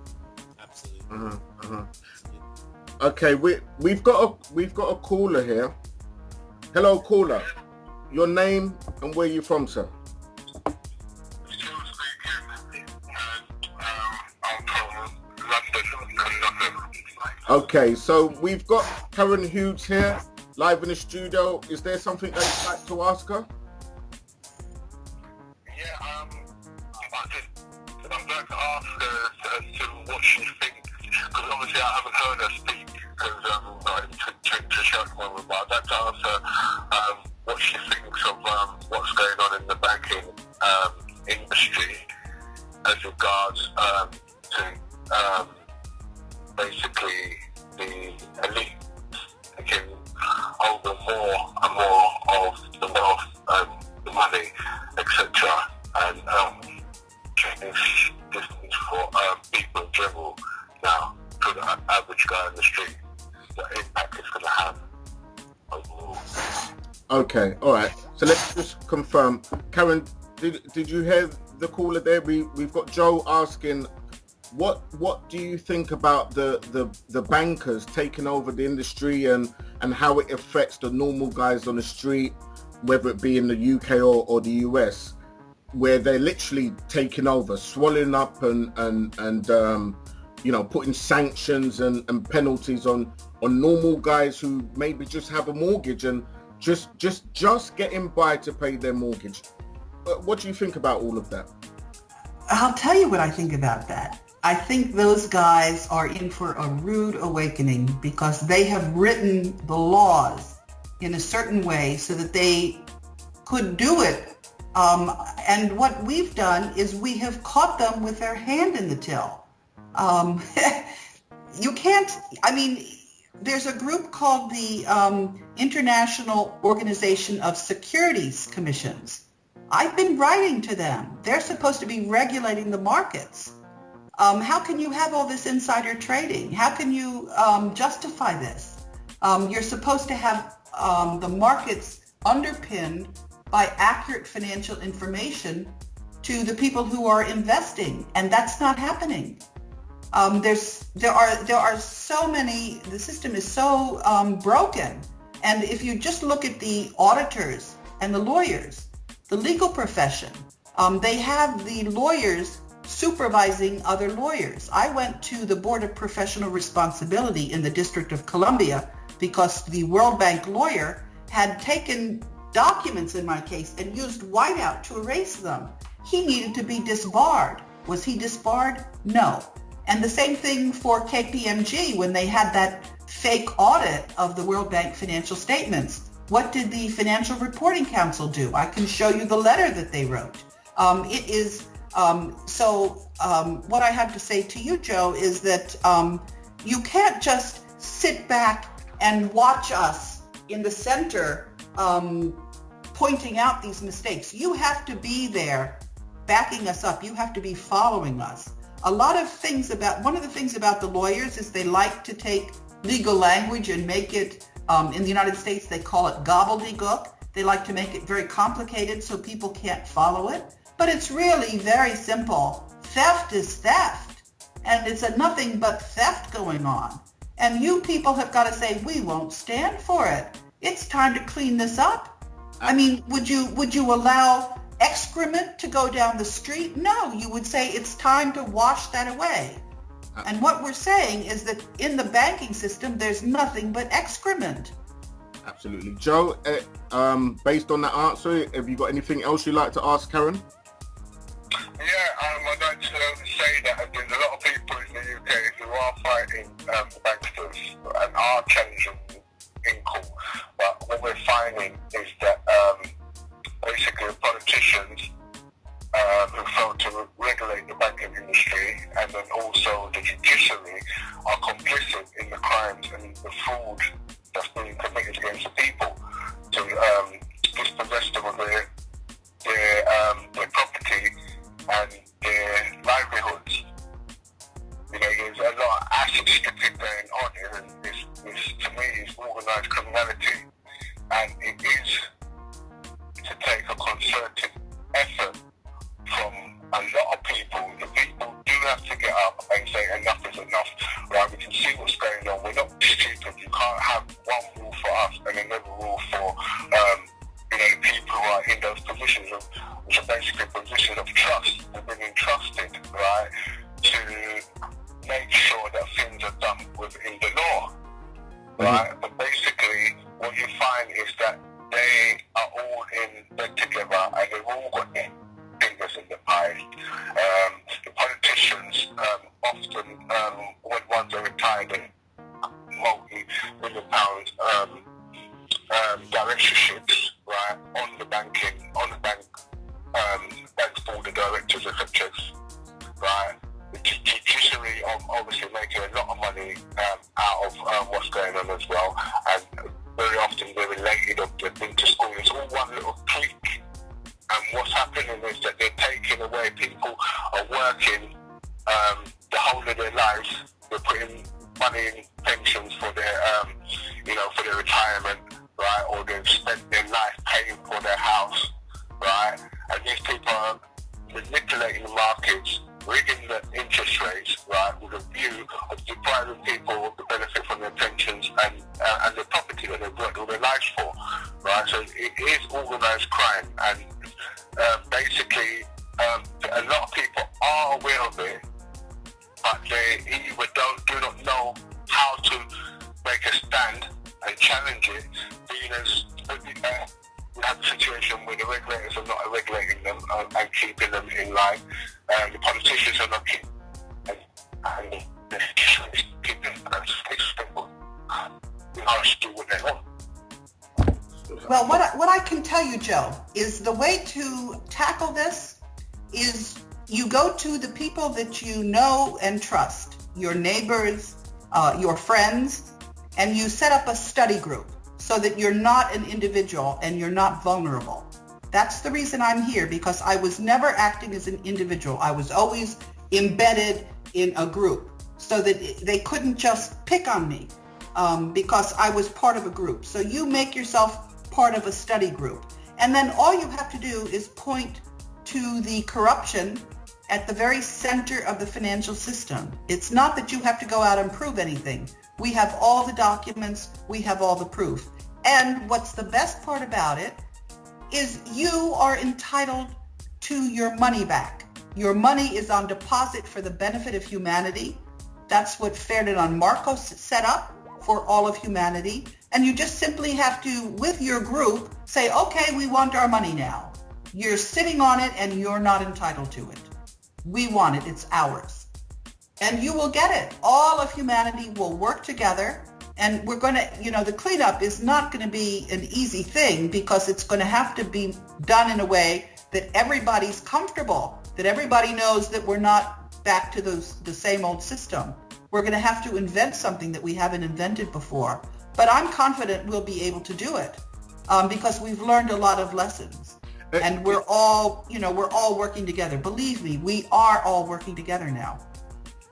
Absolutely. Okay, we've got a caller here. Hello, caller. Your name and where you from, sir? Okay, so we've got Karen Hudes here, live in the studio. Is there something that you'd like to ask her? Yeah, I'd like to ask her as to what she thinks, because obviously I haven't heard her speak, because not able to show at the moment, but I'd like to ask her what she thinks of what's going on in the banking industry as regards to basically the elite taking over more and more of the wealth and the money, etc., and change distance for people in general now to the average guy in the street. What impact it's going to have overall. Okay, all right. So let's just confirm. Karen, did you hear the caller there? We've got Joe asking, what do you think about the bankers taking over the industry and how it affects the normal guys on the street, whether it be in the UK or the US, where they're literally taking over, swallowing up and you know, putting sanctions and penalties on normal guys who maybe just have a mortgage and just getting by to pay their mortgage. What do you think about all of that? I'll tell you what I think about that. I think those guys are in for a rude awakening because they have written the laws in a certain way so that they could do it. And what we've done is we have caught them with their hand in the till. You can't, I mean, there's a group called the International Organization of Securities Commissions. I've been writing to them. They're supposed to be regulating the markets. How can you have all this insider trading? How can you justify this? You're supposed to have the markets underpinned by accurate financial information to the people who are investing, and that's not happening. There are so many. The system is so broken, and if you just look at the auditors and the lawyers, the legal profession, they have the lawyers supervising other lawyers. I went to the Board of Professional Responsibility in the District of Columbia because the World Bank lawyer had taken documents in my case and used whiteout to erase them. He needed to be disbarred. Was he disbarred? No. And the same thing for KPMG when they had that fake audit of the World Bank financial statements. What did the Financial Reporting Council do? I can show you the letter that they wrote. What I have to say to you, Joe, is that you can't just sit back and watch us in the center pointing out these mistakes. You have to be there backing us up. You have to be following us. One of the things about the lawyers is they like to take legal language and make it, in the United States, they call it gobbledygook. They like to make it very complicated so people can't follow it. But it's really very simple. Theft is theft. And it's a nothing but theft going on. And you people have got to say, we won't stand for it. It's time to clean this up. I mean, would you allow excrement to go down the street? No, you would say it's time to wash that away. And what we're saying is that in the banking system, there's nothing but excrement. Absolutely. Joe, based on that answer, have you got anything else you'd like to ask Karen? Yeah, I'd like to say that there's a lot of people in the UK who are fighting the banksters and are challenging in court. But what we're finding is that basically politicians who fail to regulate the banking industry and then also the judiciary are complicit in the crimes and the fraud that's being committed against the people to dispossess them of their stupid going on here is to me, is organised criminality, and it is to take a concerted effort from a lot of people. The people do have to get up and say enough is enough. Right? We can see what's going on. We're not stupid. You can't have one rule for us and another rule for the people who are in those positions which are basically positions of trust. They've been entrusted, right, to make sure that things are done within the law, right? But basically, what you find is that they are all in bed together and they've all got their fingers in the pie. The politicians often, when ones are retired and multi-million pound directorships, right, on the bank board of directors, etc., right? The judiciary obviously making a lot of money out of what's going on as well, and very often they're related or they've been to school. It's all one little clique, and what's happening is that they're taking away. People are working the whole of their lives. They're putting money in pensions for their for their retirement, right, or they've spent their life paying for their house, right, and these people are manipulating the markets, rigging the interest rates, right, with a view of depriving people of the benefit from their pensions and the property that they've worked all their lives for, right. So it is organised crime, and basically a lot of people are aware of it, but they either do not know how to make a stand and challenge it, being as we have a situation where the regulators are not regulating them and keeping them in line. The politicians are not keeping them, and the judiciary is keeping them simple. You know, to do what they want. Well, what I can tell you, Joe, is the way to tackle this is you go to the people that you know and trust, your neighbors, your friends, and you set up a study group so that you're not an individual and you're not vulnerable. That's the reason I'm here, because I was never acting as an individual. I was always embedded in a group so that they couldn't just pick on me because I was part of a group. So you make yourself part of a study group. And then all you have to do is point to the corruption at the very center of the financial system. It's not that you have to go out and prove anything. We have all the documents, we have all the proof. And what's the best part about it is you are entitled to your money back. Your money is on deposit for the benefit of humanity. That's what Ferdinand Marcos set up for all of humanity. And you just simply have to, with your group, say, okay, we want our money now. You're sitting on it and you're not entitled to it. We want it, it's ours. And you will get it. All of humanity will work together, and we're going to, the cleanup is not going to be an easy thing, because it's going to have to be done in a way that everybody's comfortable, that everybody knows that we're not back to the same old system. We're going to have to invent something that we haven't invented before. But I'm confident we'll be able to do it because we've learned a lot of lessons. And we're all working together. Believe me, we are all working together now.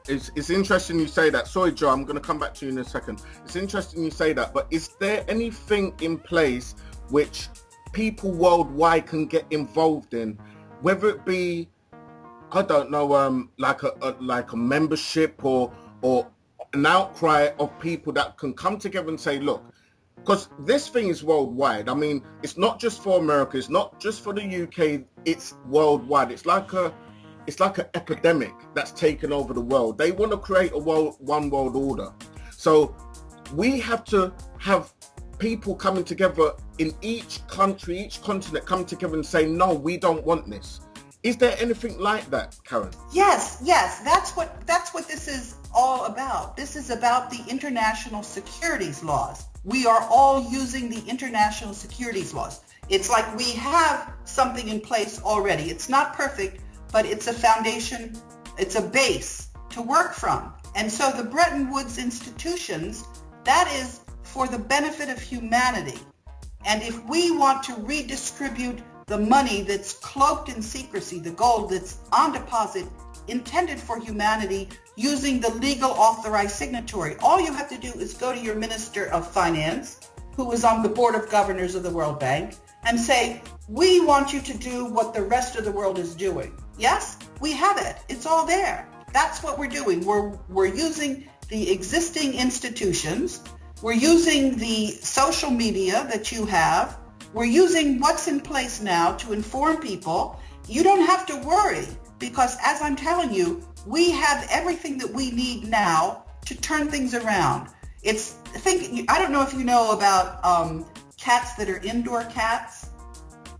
It's interesting you say that. Sorry, Joe, I'm going to come back to you in a second. It's interesting you say that, but is there anything in place which people worldwide can get involved in, whether it be, I don't know, like a membership or an outcry of people that can come together and say, look, because this thing is worldwide. I mean, it's not just for America, it's not just for the UK, it's worldwide. It's like an epidemic that's taken over the world. They want to create a one world order. So we have to have people coming together in each country, each continent, come together and say, no, we don't want this. Is there anything like that, Karen? Yes. That's what this is all about. This is about the international securities laws. We are all using the international securities laws. It's like we have something in place already. It's not perfect, but it's a foundation, it's a base to work from. And so the Bretton Woods institutions, that is for the benefit of humanity. And if we want to redistribute the money that's cloaked in secrecy, the gold that's on deposit intended for humanity using the legal authorized signatory. All you have to do is go to your Minister of Finance, who is on the Board of Governors of the World Bank, and say, we want you to do what the rest of the world is doing. Yes, we have it. It's all there. That's what we're doing. We're using the existing institutions. We're using the social media that you have. We're using what's in place now to inform people. You don't have to worry because, as I'm telling you, we have everything that we need now to turn things around. I don't know if you know about cats that are indoor cats.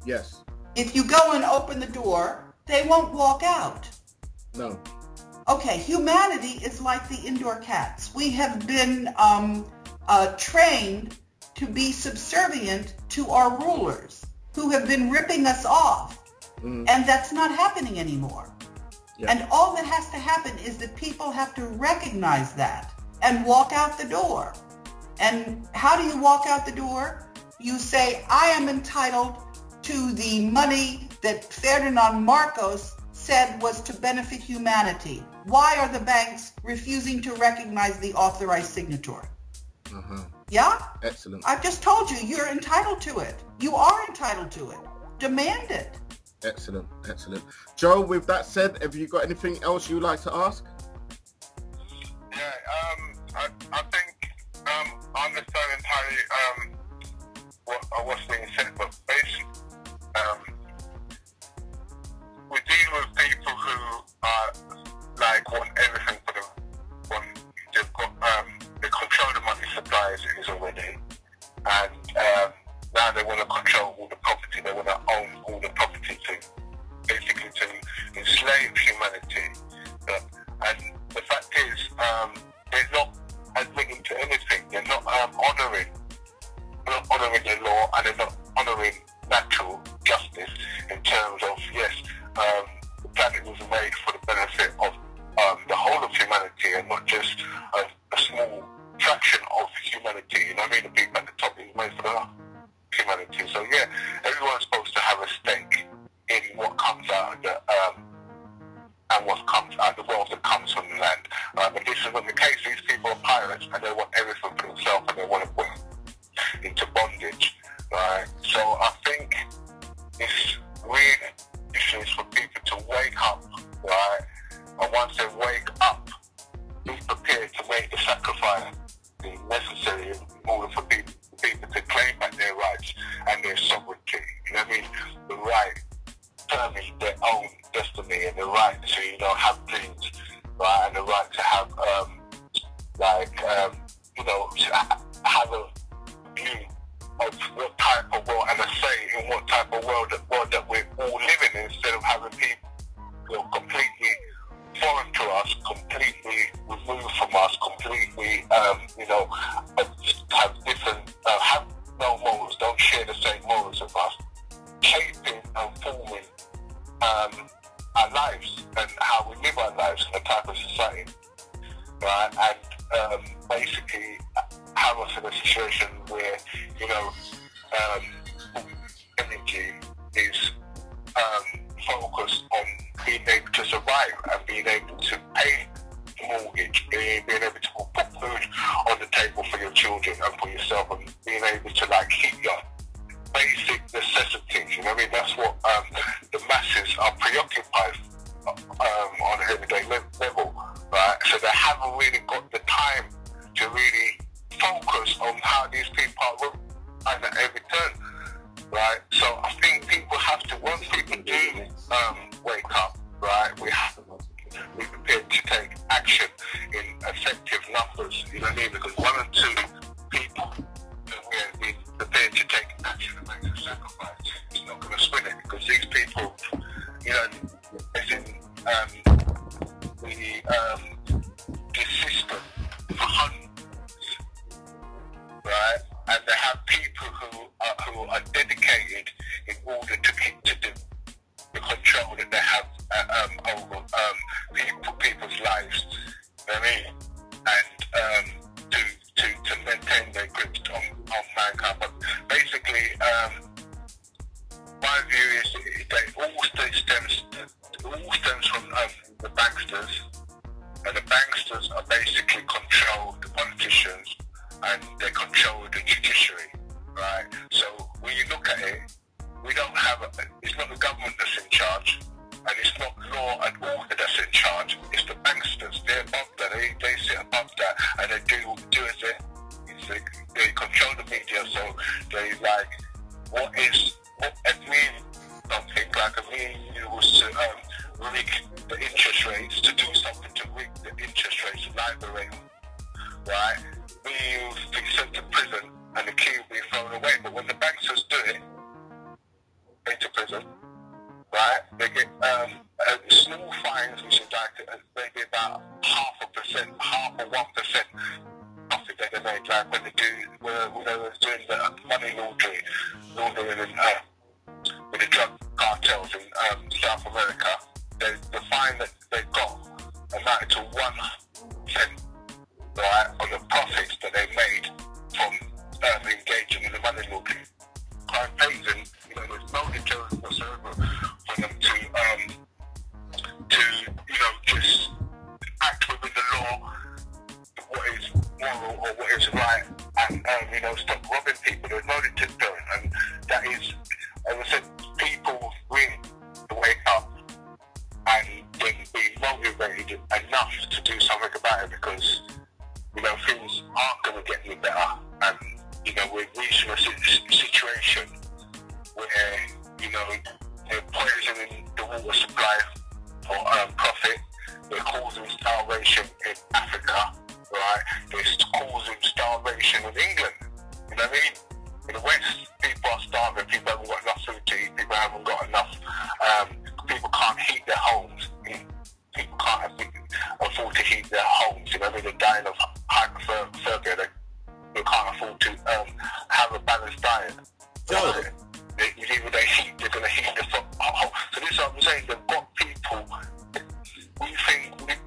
Yes. If you go and open the door, they won't walk out. No. Okay, humanity is like the indoor cats. We have been trained to be subservient to our rulers who have been ripping us off. And that's not happening anymore. Yeah. And all that has to happen is that people have to recognize that and walk out the door. And how do you walk out the door? You say, I am entitled to the money that Ferdinand Marcos said was to benefit humanity. Why are the banks refusing to recognize the authorized signatory? Yeah? Excellent. I've just told you, you're entitled to it. You are entitled to it. Demand it. Excellent, excellent. Joe, with that said, have you got anything else you'd like to ask? Yeah, I think I understand entirely what's being said, but basically, we deal with people who are want everything for them. They've got they control the money supply as it is already, and now they want to control all the property. They want to own all the property to enslave humanity. And the fact is, they're not admitting to anything. They're not honouring the law, and they're not honouring natural justice in terms of, yes, the planet was made for the benefit of the whole of humanity and not just a small fraction of humanity. You know what I mean? The people at the top is made for the humanity. So yeah, everyone's supposed to have a stake in what comes out of the and what comes out of the wealth that comes from the land. But this is not the case. These people are pirates and they want everything for themselves and they want to put into bondage. Right? So I think it's really issues for people to wake up, right? And once they wake up, be prepared to make the sacrifice necessary in order for people to claim back their rights and their sovereignty. You know what I mean? The right to determine their own destiny and the right to, have dreams, right? And the right to have, have a view of what type of world and a say in what type of world that we're all living in, instead of having people completely foreign to us, completely removed from us, completely, have different, have no morals, don't share the same morals of us, shaping and forming our lives and how we live our lives in the type of society, right? And basically have us in a situation where, energy is focused on being able to survive and being able to pay the mortgage, being able to put food on the table for your children and for yourself, and being able to keep your basic necessities. You know what I mean? That's what the masses are preoccupied on an everyday level, right? So they haven't really got the time to really focus on how these people are at every turn, right? So I think people have to, once people do wake up, right, we have to be prepared to take action in effective numbers, you know what I mean? Because one or two people will be prepared to take action and make a sacrifice. It's not going to spin it, because these people, it's in the system for hundreds, right? And they have people who are dedicated in order to keep the control that they have over people's lives. You know what I mean? And to maintain their grips on mankind. But basically, my view is that it all stems from the banks right, we will be sent to prison and the key will be thrown away. But when the banksters do it into prison, right, they get small fines, which is like maybe about 0.5%, 1% profit that they made, like when they were doing the money laundering with the drug cartels in South America. The fine that they got amounted to 1%, right, on the profits that they made from engaging in the money laundering campaigns. And there's no deterrent whatsoever for them to just act within the law, what is moral or what is right, and stop robbing people. There's no deterrent, and that is, as I said, people really to wake up and then be motivated enough to do something about it, because things aren't going to get any better, and we're reaching a situation where they're poisoning the water supply for profit. They're causing starvation in Africa, right? They're causing starvation in England. You know what I mean? In the West, people are starving. People haven't got enough food to eat. People haven't got enough. People can't heat their homes. People can't afford to heat their homes. They're dying of hypothermia. They can't afford to have a balanced diet. Joe. They're going to heat the home. So this is what I'm saying. They've got people. We think that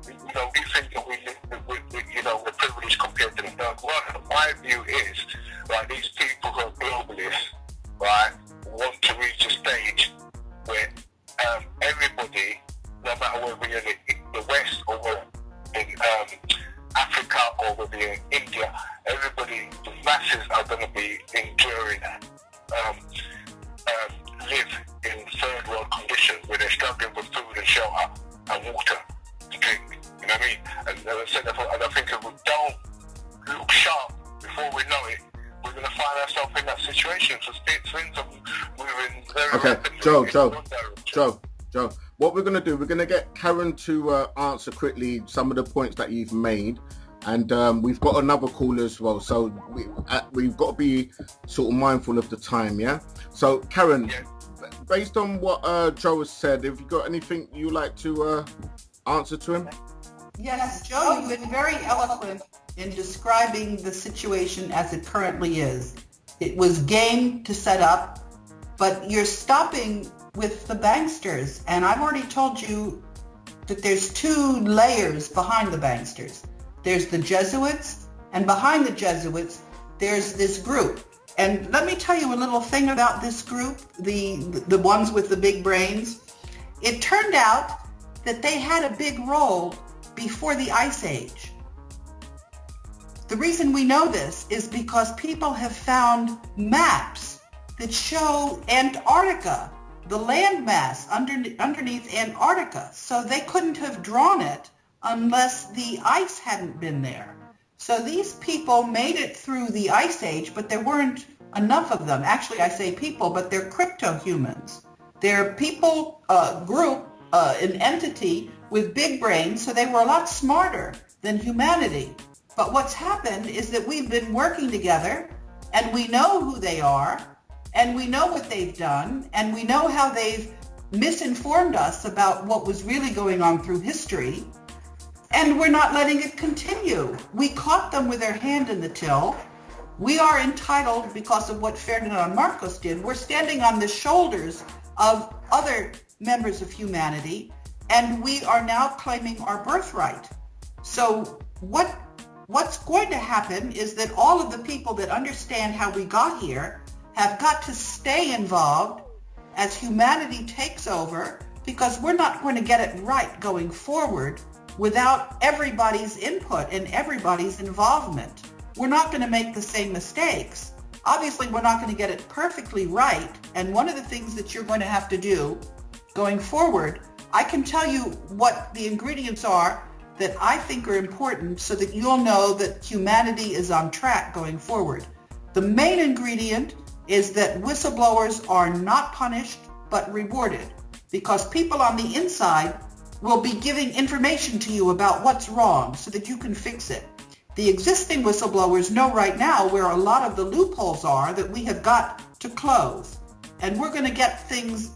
we live we're privileged compared to the third world. My view is, right, these people who are globalists, right, want to reach a stage where everybody, no matter whether you're in the West or we're in Africa or whether you're in India, everybody, the masses are going to be enduring, live in third world conditions where they're struggling with food and shelter and water to drink. You know what I mean? And as I said, and I think if we don't look sharp before we know it, we're going to find ourselves in that situation. So things are moving very rapidly. Joe, what we're going to do, we're going to get Karen to answer quickly some of the points that you've made. And we've got another caller as well. So we've got to be sort of mindful of the time, yeah? So, Karen, based on what Joe has said, have you got anything you like to answer to him? Yes, Joe, you've been very eloquent in describing the situation as it currently is. It was game to set up, but you're stopping with the banksters. And I've already told you that there's two layers behind the banksters. There's the Jesuits, and behind the Jesuits, there's this group. And let me tell you a little thing about this group, the ones with the big brains. It turned out that they had a big role before the Ice Age. The reason we know this is because people have found maps that show Antarctica, the landmass underneath Antarctica. So they couldn't have drawn it unless the ice hadn't been there. So these people made it through the Ice Age, but there weren't enough of them. Actually, I say people, but they're crypto-humans. They're people, group, an entity with big brains, so they were a lot smarter than humanity. But what's happened is that we've been working together, and we know who they are, and we know what they've done, and we know how they've misinformed us about what was really going on through history, and we're not letting it continue. We caught them with their hand in the till. We are entitled, because of what Ferdinand Marcos did, we're standing on the shoulders of other members of humanity, and we are now claiming our birthright. So what's going to happen is that all of the people that understand how we got here have got to stay involved as humanity takes over, because we're not going to get it right going forward without everybody's input and everybody's involvement. We're not going to make the same mistakes. Obviously, we're not going to get it perfectly right. And one of the things that you're going to have to do going forward, I can tell you what the ingredients are that I think are important so that you'll know that humanity is on track going forward. The main ingredient is that whistleblowers are not punished but rewarded, because people on the inside will be giving information to you about what's wrong so that you can fix it. The existing whistleblowers know right now where a lot of the loopholes are that we have got to close. And we're going to get things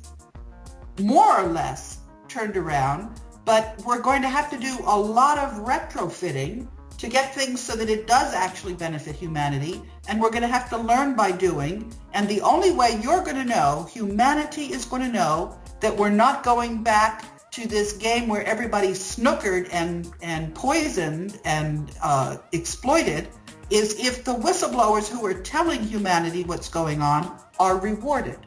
more or less turned around, but we're going to have to do a lot of retrofitting to get things so that it does actually benefit humanity, and we're going to have to learn by doing. And the only way you're going to know, humanity is going to know, that we're not going back to this game where everybody's snookered and poisoned and exploited, is if the whistleblowers who are telling humanity what's going on are rewarded.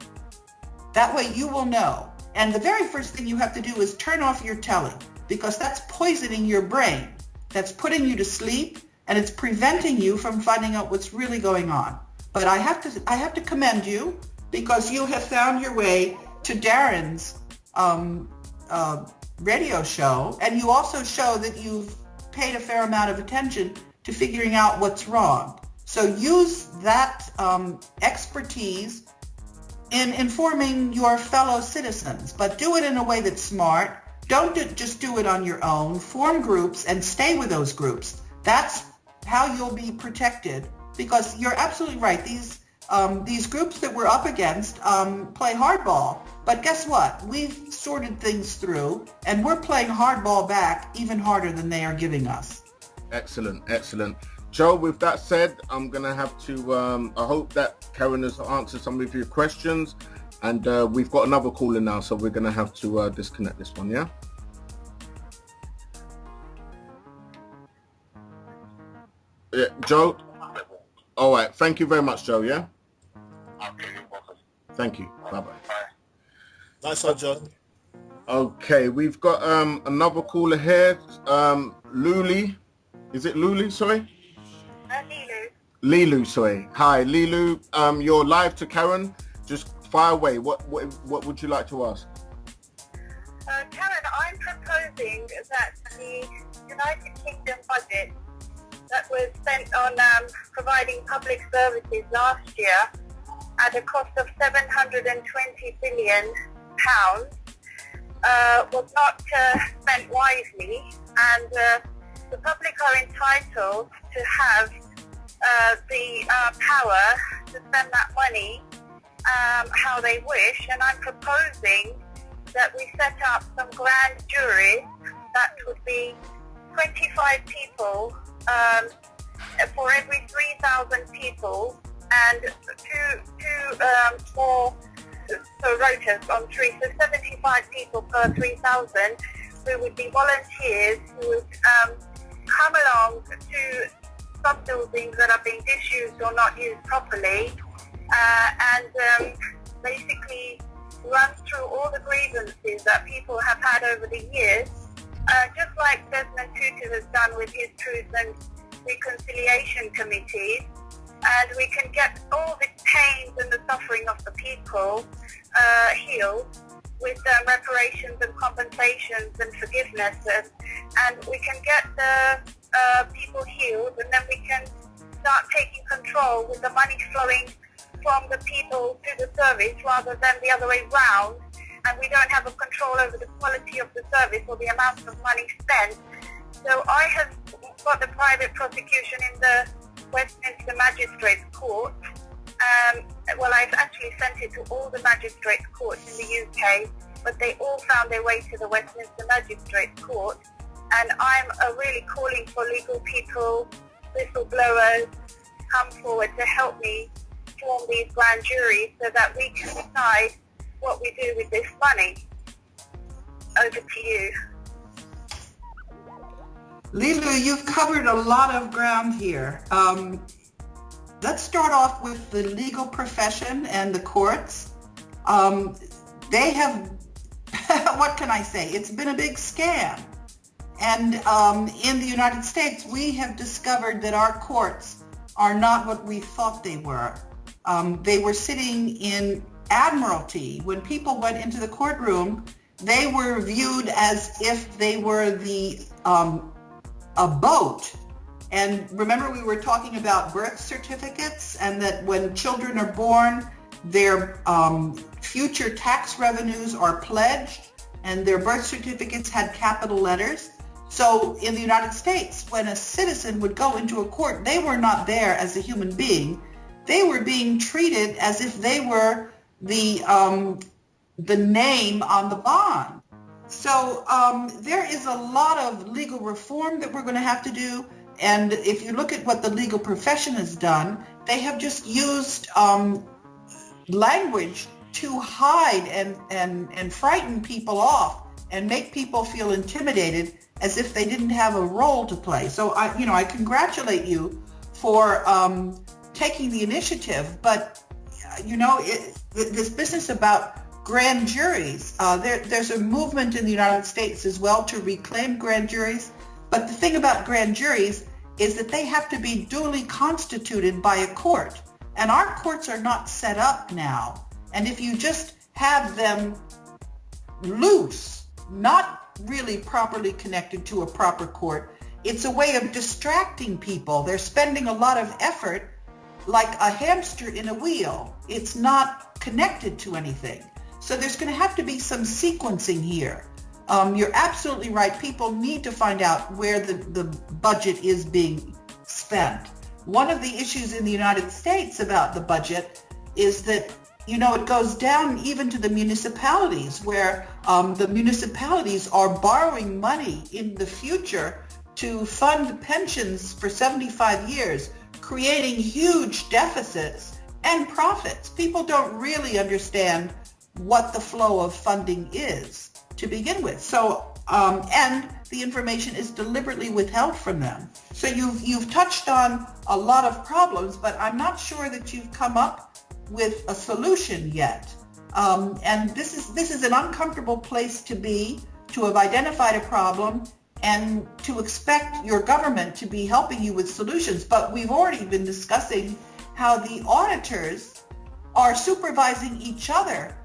That way you will know. And the very first thing you have to do is turn off your telly, because that's poisoning your brain. That's putting you to sleep, and it's preventing you from finding out what's really going on. But I have to commend you, because you have found your way to Darren's radio show, and you also show that you've paid a fair amount of attention to figuring out what's wrong. So use that expertise in informing your fellow citizens, but do it in a way that's smart. Don't just do it on your own. Form groups and stay with those groups. That's how you'll be protected, because you're absolutely right. These groups that we're up against play hardball. But guess what? We've sorted things through, and we're playing hardball back even harder than they are giving us. Excellent, excellent. Joe, with that said, I'm going to have to, I hope that Karen has answered some of your questions. And we've got another caller now, so we're going to have to disconnect this one, yeah? Yeah, Joe? All right. Thank you very much, Joe, yeah? Okay, you're welcome. Thank you. Bye-bye. Bye. Nice one, John. Okay, we've got another caller here. Lulu. Is it Lulu, sorry? Lilu, sorry. Hi, Lilu. You're live to Karen. Just fire away. What would you like to ask? Karen, I'm proposing that the United Kingdom budget that was spent on providing public services last year at a cost of £720 billion was not spent wisely, and the public are entitled to have the power to spend that money how they wish, and I'm proposing that we set up some grand juries that would be 25 people for every 3,000 people, and two more rotas on three, so 75 people per 3,000, who would be volunteers who would come along to stop buildings that are being disused or not used properly, and basically run through all the grievances that people have had over the years, just like Desmond Tutu has done with his Truth and Reconciliation Committees, and we can get all the pains and the suffering of the people healed with reparations and compensations and forgiveness, and we can get the people healed, and then we can start taking control with the money flowing from the people to the service rather than the other way round, and we don't have a control over the quality of the service or the amount of money spent. So I have got the private prosecution in the Westminster Magistrates Court. Well, I've actually sent it to all the magistrates courts in the UK, but they all found their way to the Westminster Magistrates Court, and I'm really calling for legal people, whistleblowers, come forward to help me form these grand juries so that we can decide what we do with this money. Over to you. Lilu, you've covered a lot of ground here. Let's start off with the legal profession and the courts. They have, what can I say? It's been a big scam. And in the United States, we have discovered that our courts are not what we thought they were. They were sitting in admiralty. When people went into the courtroom, they were viewed as if they were a boat. And remember, we were talking about birth certificates, and that when children are born, their future tax revenues are pledged, and their birth certificates had capital letters. So in the United States, when a citizen would go into a court, they were not there as a human being. They were being treated as if they were the name on the bond. So there is a lot of legal reform that we're going to have to do. And if you look at what the legal profession has done, they have just used language to hide and frighten people off and make people feel intimidated as if they didn't have a role to play. So I congratulate you for taking the initiative. But this business about grand juries, there's a movement in the United States as well to reclaim grand juries. But the thing about grand juries is that they have to be duly constituted by a court. And our courts are not set up now. And if you just have them loose, not really properly connected to a proper court, it's a way of distracting people. They're spending a lot of effort like a hamster in a wheel. It's not connected to anything. So there's going to have to be some sequencing here. You're absolutely right. People need to find out where the budget is being spent. One of the issues in the United States about the budget is that, it goes down even to the municipalities, where the municipalities are borrowing money in the future to fund pensions for 75 years, creating huge deficits and profits. People don't really understand what the flow of funding is to begin with. So, and the information is deliberately withheld from them. So you've touched on a lot of problems, but I'm not sure that you've come up with a solution yet. And this is an uncomfortable place to be, to have identified a problem and to expect your government to be helping you with solutions. But we've already been discussing how the auditors are supervising each other.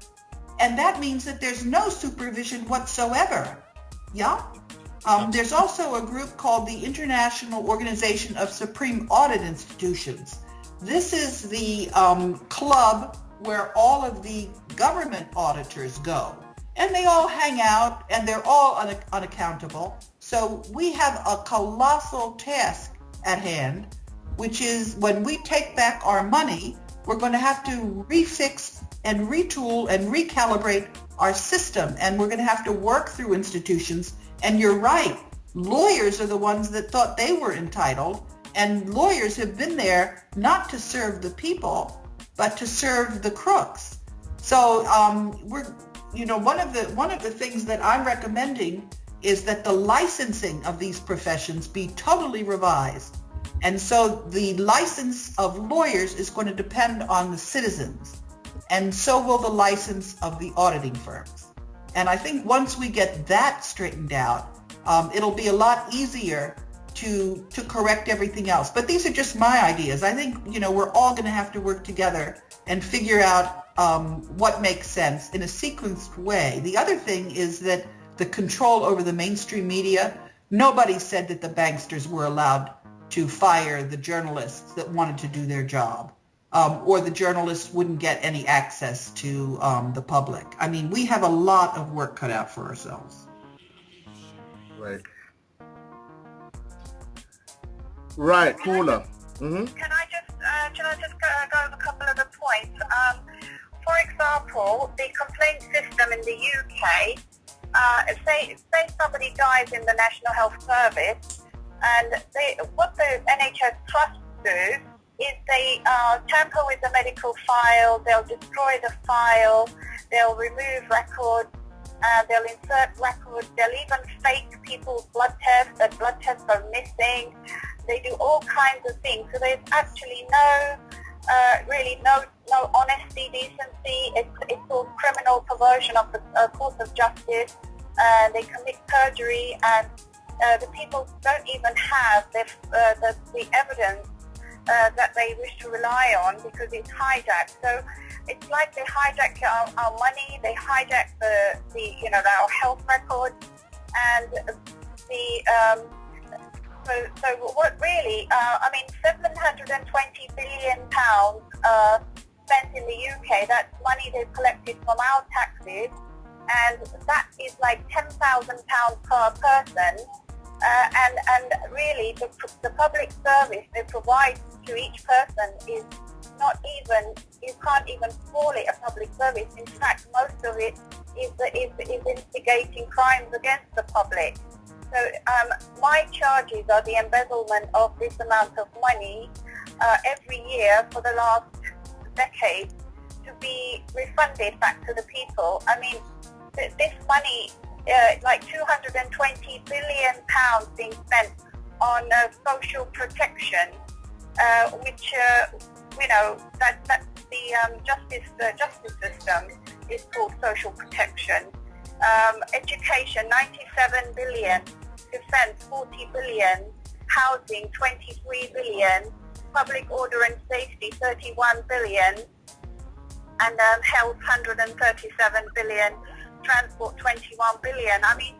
And that means that there's no supervision whatsoever. Yeah? There's also a group called the International Organization of Supreme Audit Institutions. This is the club where all of the government auditors go. And they all hang out, and they're all unaccountable. So we have a colossal task at hand, which is when we take back our money, we're going to have to refix and retool and recalibrate our system. And we're going to have to work through institutions. And you're right, lawyers are the ones that thought they were entitled. And lawyers have been there not to serve the people, but to serve the crooks. So one of the things that I'm recommending is that the licensing of these professions be totally revised. And so the license of lawyers is going to depend on the citizens. And so will the license of the auditing firms. And I think once we get that straightened out, it'll be a lot easier to correct everything else. But these are just my ideas. I think, we're all going to have to work together and figure out what makes sense in a sequenced way. The other thing is that the control over the mainstream media, nobody said that the banksters were allowed to fire the journalists that wanted to do their job, or the journalists wouldn't get any access to the public. I mean, we have a lot of work cut out for ourselves. Right, Paula. Mm-hmm. Can I just go over a couple of the points? For example, the complaint system in the UK, say somebody dies in the National Health Service, and what the NHS trusts do is they tamper with the medical file, they'll destroy the file, they'll remove records, they'll insert records, they'll even fake people's blood tests, that blood tests are missing. They do all kinds of things. So there's actually no honesty, decency. It's all criminal perversion of the course of justice. They commit perjury, and the people don't even have the evidence that they wish to rely on because it's hijacked. So it's like they hijack our money, they hijack our health records, and So what really, 720 billion pounds spent in the UK, that's money they've collected from our taxes, and that is like £10,000 per person And really, the public service they provide to each person is not even, you can't even call it a public service. In fact, most of it is instigating crimes against the public. So my charges are the embezzlement of this amount of money every year for the last decade to be refunded back to the people. I mean, this money, like 220 billion pounds being spent on social protection, which you know, that's the justice system is called social protection. Education, 97 billion. Defense, 40 billion. Housing, 23 billion. Public order and safety, 31 billion. And health, 137 billion. Transport, 21 billion. I mean,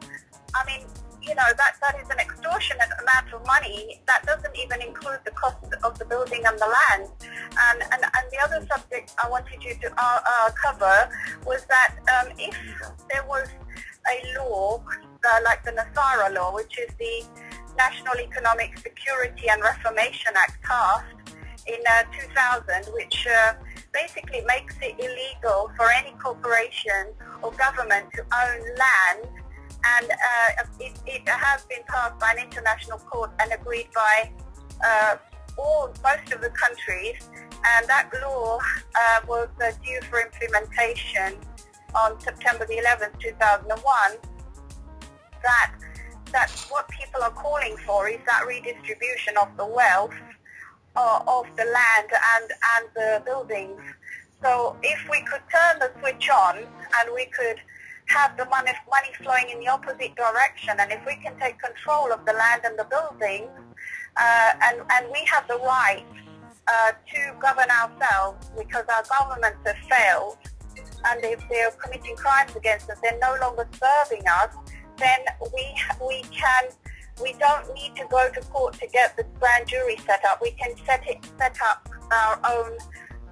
you know, that is an extortionate amount of money. That doesn't even include the cost of the building and the land. And the other subject I wanted you to cover was that if there was a law like the Nasara law, which is the National Economic Security and Reformation Act passed in 2000, which basically makes it illegal for any corporation or government to own land, and it has been passed by an international court and agreed by most of the countries, and that law was due for implementation on September the 11th, 2001. That what people are calling for is that redistribution of the wealth of the land and the buildings. So if we could turn the switch on and we could have the money flowing in the opposite direction, and if we can take control of the land and the buildings, and we have the right to govern ourselves, because our governments have failed, and if they're committing crimes against us, they're no longer serving us, then we don't need to go to court to get the grand jury set up. We can set up our own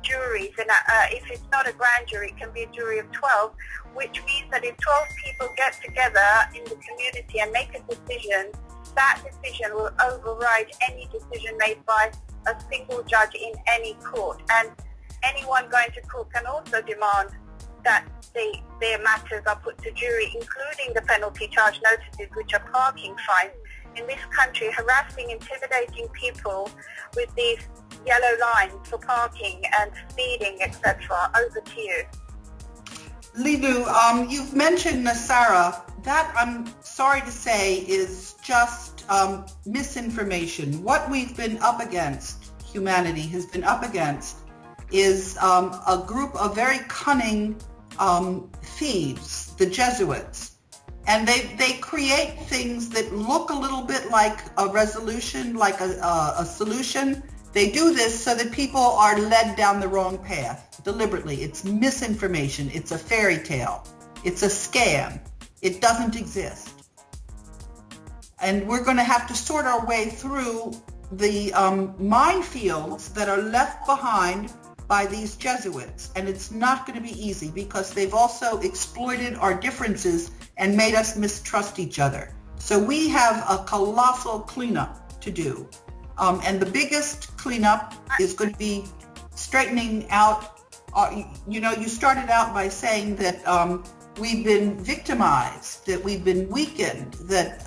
juries, and if it's not a grand jury, it can be a jury of 12, which means that if 12 people get together in the community and make a decision, that decision will override any decision made by a single judge in any court. And anyone going to court can also demand that their matters are put to jury, including the penalty charge notices, which are parking fines. In this country, harassing, intimidating people with these yellow lines for parking and speeding, etc. Over to you. Linu, you've mentioned Nasara. That, I'm sorry to say, is just misinformation. What we've been up against, humanity has been up against, is a group of very cunning thieves, the Jesuits. And they create things that look a little bit like a resolution, like a solution. They do this so that people are led down the wrong path deliberately. It's misinformation. It's a fairy tale. It's a scam. It doesn't exist. And we're going to have to sort our way through the minefields that are left behind by these Jesuits. And it's not going to be easy, because they've also exploited our differences and made us mistrust each other. So we have a colossal cleanup to do. And the biggest cleanup is going to be straightening out, you started out by saying that we've been victimized, that we've been weakened, that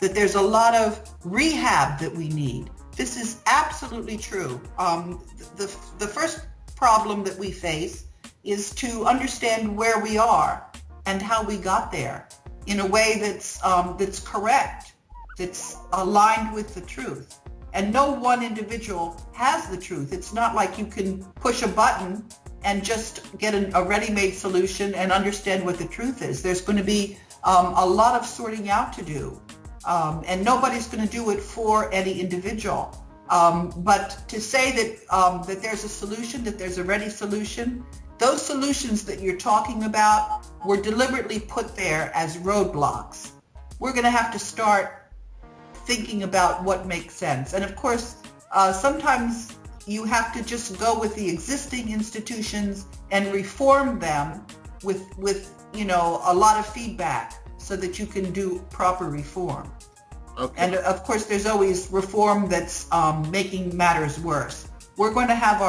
there's a lot of rehab that we need. This is absolutely true. The first problem that we face is to understand where we are and how we got there in a way that's correct, that's aligned with the truth. And no one individual has the truth. It's not like you can push a button and just get a ready-made solution and understand what the truth is. There's going to be a lot of sorting out to do. And nobody's going to do it for any individual. But to say that there's a solution, that there's a ready solution, those solutions that you're talking about were deliberately put there as roadblocks. We're going to have to start thinking about what makes sense. And of course, sometimes you have to just go with the existing institutions and reform them with a lot of feedback so that you can do proper reform. Okay. And of course, there's always reform that's making matters worse. We're going to have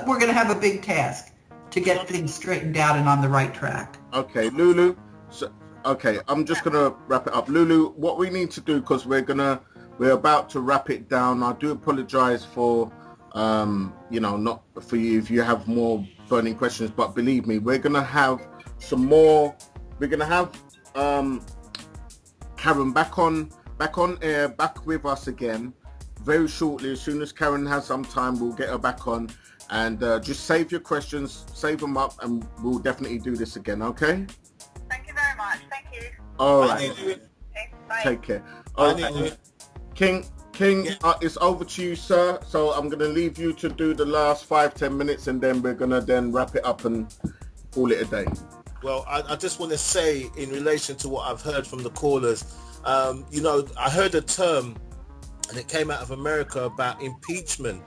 we're going to have a big task to get things straightened out and on the right track. Okay, Lulu. So, okay, I'm just gonna wrap it up. Lulu, what we need to do, because we're about to wrap it down. I do apologize for, not for you if you have more burning questions, but believe me, we're gonna have some more. We're gonna have Karen back on air, back with us again very shortly. As soon as Karen has some time, we'll get her back on. And just save your questions, save them up, and we'll definitely do this again, okay? Thank you very much. Thank you. All right. Okay, bye. Take care. All right. King, it's over to you, sir. So I'm going to leave you to do the last 5-10 minutes, and then we're going to then wrap it up and call it a day. Well, I just want to say, in relation to what I've heard from the callers, I heard a term, and it came out of America, about impeachment.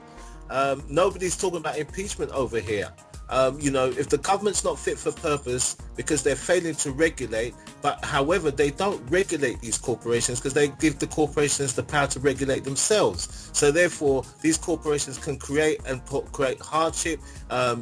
Nobody's talking about impeachment over here. If the government's not fit for purpose because they're failing to regulate, but however, they don't regulate these corporations because they give the corporations the power to regulate themselves. So therefore, these corporations can create hardship.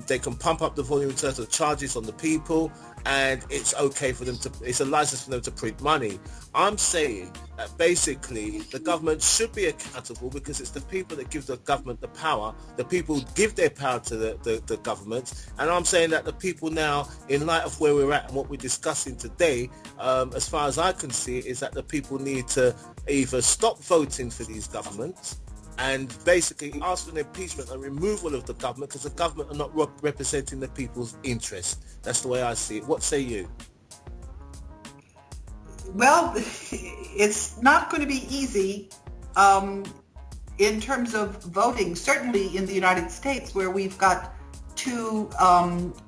They can pump up the volume in terms of charges on the people, and it's okay for them it's a license for them to print money. I'm saying that basically the government should be accountable because it's the people that give the government the power. The people give their power to the government. And I'm saying that the people now, in light of where we're at and what we're discussing today, as far as I can see, is that the people need to either stop voting for these governments and basically ask for an impeachment and removal of the government because the government are not representing the people's interests. That's the way I see it. What say you? Well, it's not going to be easy in terms of voting, certainly in the United States where we've got two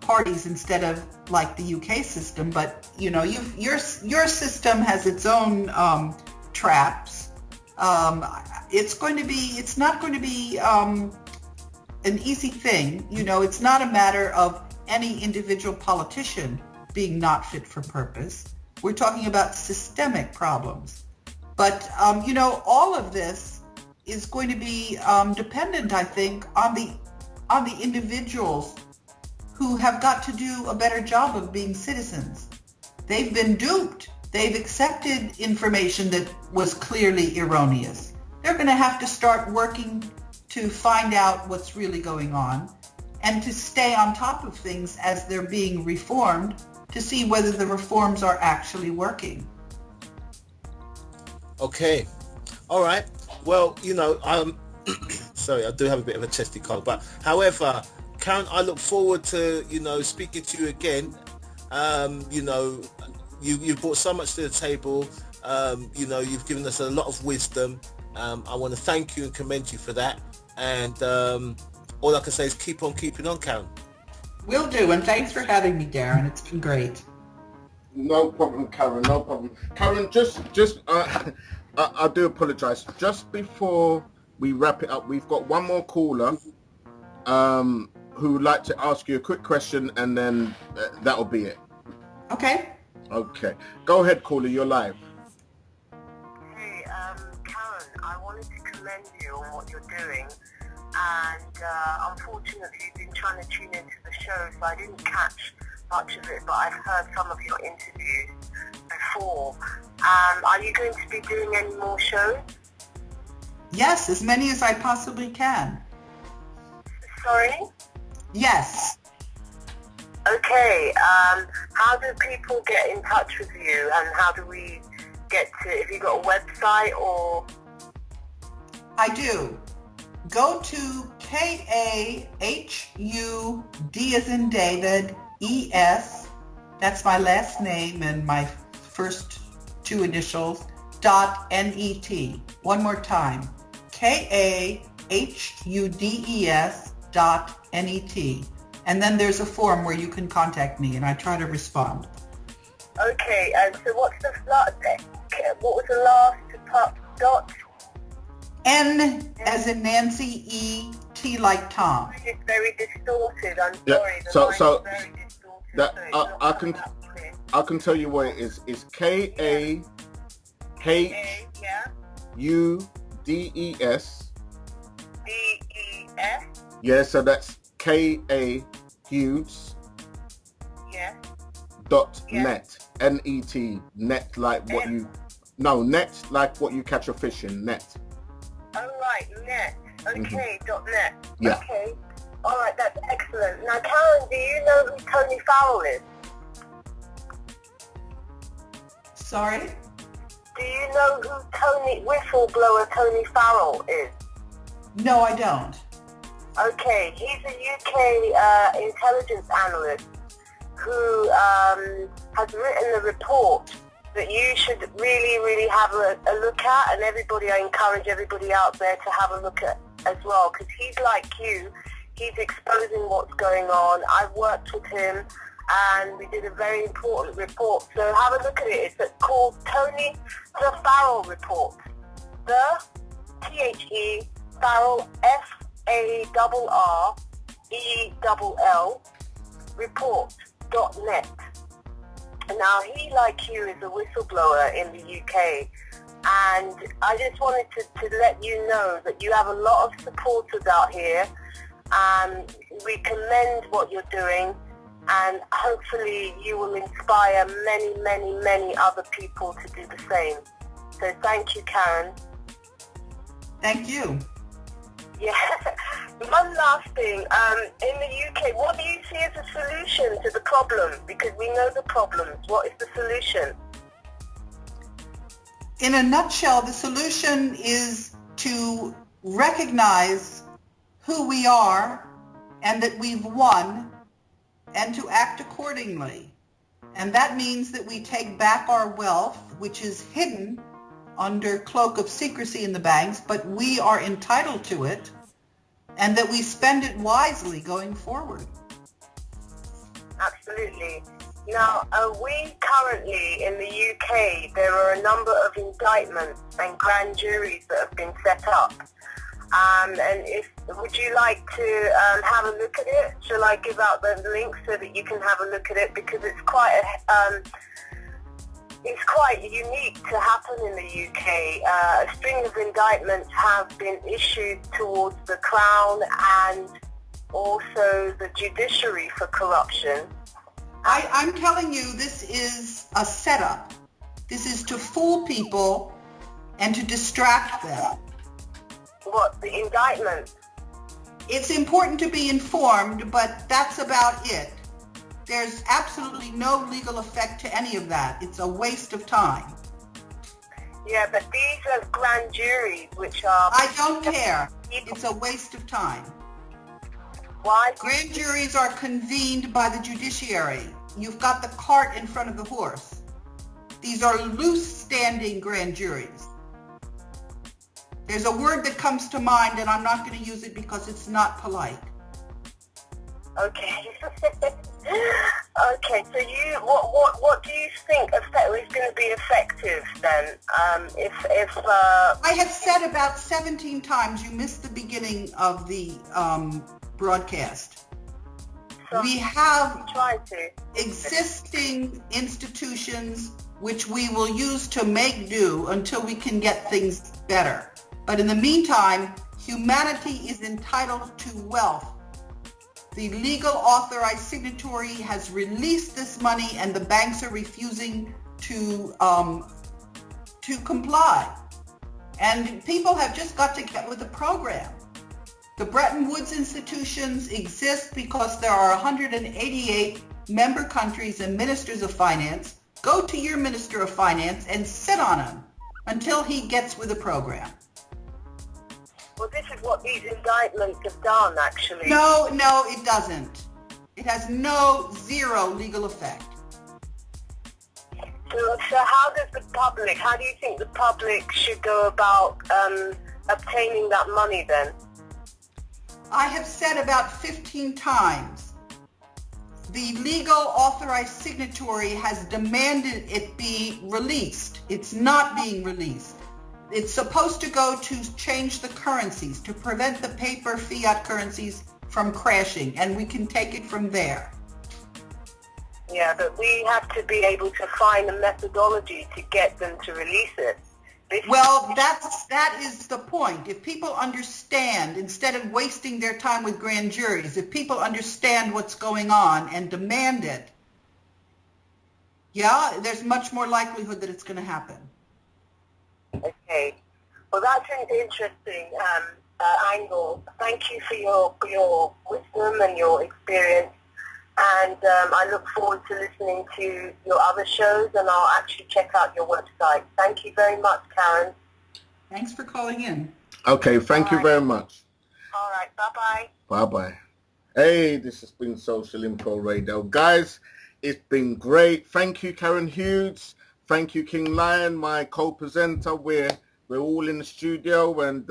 parties instead of like the UK system. But, your system has its own traps. It's not going to be an easy thing. It's not a matter of any individual politician being not fit for purpose. We're talking about systemic problems. But, all of this is going to be dependent, I think, on the individuals who have got to do a better job of being citizens. They've been duped. They've accepted information that was clearly erroneous. They're going to have to start working to find out what's really going on and to stay on top of things as they're being reformed to see whether the reforms are actually working. Okay. All right. Well, sorry, I do have a bit of a chesty cold, but however, Karen, I look forward to, speaking to you again. You brought so much to the table. You've given us a lot of wisdom. I want to thank you and commend you for that. And all I can say is keep on keeping on, Karen. Will do, and thanks for having me, Darren. It's been great. No problem, Karen. No problem. Karen, I do apologize. Just before we wrap it up, we've got one more caller who would like to ask you a quick question, and then that'll be it. Okay. Okay. Go ahead, caller. You're live. Hey, Karen, I wanted to commend you on what you're doing. And unfortunately, you've been trying to tune into the show, so I didn't catch much of it, but I've heard some of your interviews before. Are you going to be doing any more shows? Yes, as many as I possibly can. Sorry? Yes. Okay, how do people get in touch with you, and how do we get to, have you got a website or? I do. Go to KAHUD as in David, ES, that's my last name and my first two initials, .net. One more time, KAHUDES.net. And then there's a form where you can contact me and I try to respond. Okay, and so what was the last part, dot? N as in Nancy, E, T like Tom. It's very distorted, I'm Yeah, sorry. The so- line so is very distorted, that- so it's not I can- that clear. I can tell you what it is. It's KAHUDES yeah. Hudes. DES. Yeah, so that's KA Hudes. Yeah. .net. Net. Net like what you... No, net like what you catch a fish in. Net. Oh, right, net. Okay, .net. Yeah. Okay. All right, that's excellent. Now, Karen, do you know who Tony Farrell is? Sorry? Do you know who whistleblower Tony Farrell is? No, I don't. Okay, he's a UK intelligence analyst who has written a report that you should really, really have a look at, and I encourage everybody out there to have a look at as well, because he's like you. He's exposing what's going on. I've worked with him, and we did a very important report. So have a look at it. It's called Tony the Farrell Report. The THE Farrell FARRELL report.net. Now, he, like you, is a whistleblower in the UK, and I just wanted to let you know that you have a lot of supporters out here. We commend what you're doing, and hopefully you will inspire many, many, many other people to do the same. So thank you, Karen. Thank you. Yeah. One last thing. In the UK, what do you see as a solution to the problem? Because we know the problems. What is the solution? In a nutshell, the solution is to recognize who we are and that we've won, and to act accordingly. And that means that we take back our wealth, which is hidden under cloak of secrecy in the banks, but we are entitled to it, and that we spend it wisely going forward. Absolutely. Now, we currently, in the UK, there are a number of indictments and grand juries that have been set up. Would you like to have a look at it? Shall I give out the link so that you can have a look at it? Because it's quite unique to happen in the UK. A string of indictments have been issued towards the Crown and also the judiciary for corruption. I'm telling you, this is a setup. This is to fool people and to distract them. What, the indictment? It's important to be informed, but that's about it. There's absolutely no legal effect to any of that. It's a waste of time. Yeah, but these are grand juries, which are... I don't care. It's a waste of time. Why? Grand juries are convened by the judiciary. You've got the cart in front of the horse. These are loose-standing grand juries. There's a word that comes to mind, and I'm not going to use it because it's not polite. Okay. Okay, so what do you think is going to be effective then? I have said about 17 times, you missed the beginning of the broadcast. So we have existing institutions which we will use to make do until we can get things better. But in the meantime, humanity is entitled to wealth. The legal authorized signatory has released this money, and the banks are refusing to comply. And people have just got to get with the program. The Bretton Woods institutions exist because there are 188 member countries and ministers of finance. Go to your minister of finance and sit on him until he gets with the program. Well, this is what these indictments have done, actually. No, it doesn't. It has zero legal effect. So how do you think the public should go about obtaining that money then? I have said about 15 times, the legal authorized signatory has demanded it be released. It's not being released. It's supposed to go to change the currencies, to prevent the paper fiat currencies from crashing, and we can take it from there. Yeah, but we have to be able to find a methodology to get them to release it. Well, that is the point. If people understand, instead of wasting their time with grand juries, if people understand what's going on and demand it, yeah, there's much more likelihood that it's going to happen. Okay. Well, that's an interesting angle. Thank you for your wisdom and your experience. And I look forward to listening to your other shows, and I'll actually check out your website. Thank you very much, Karen. Thanks for calling in. Okay, thank you very much. All right, bye-bye. Bye-bye. Hey, this has been Social Info Radio. Guys, it's been great. Thank you, Karen Hudes. Thank you, King Lion, my co-presenter. We're all in the studio, and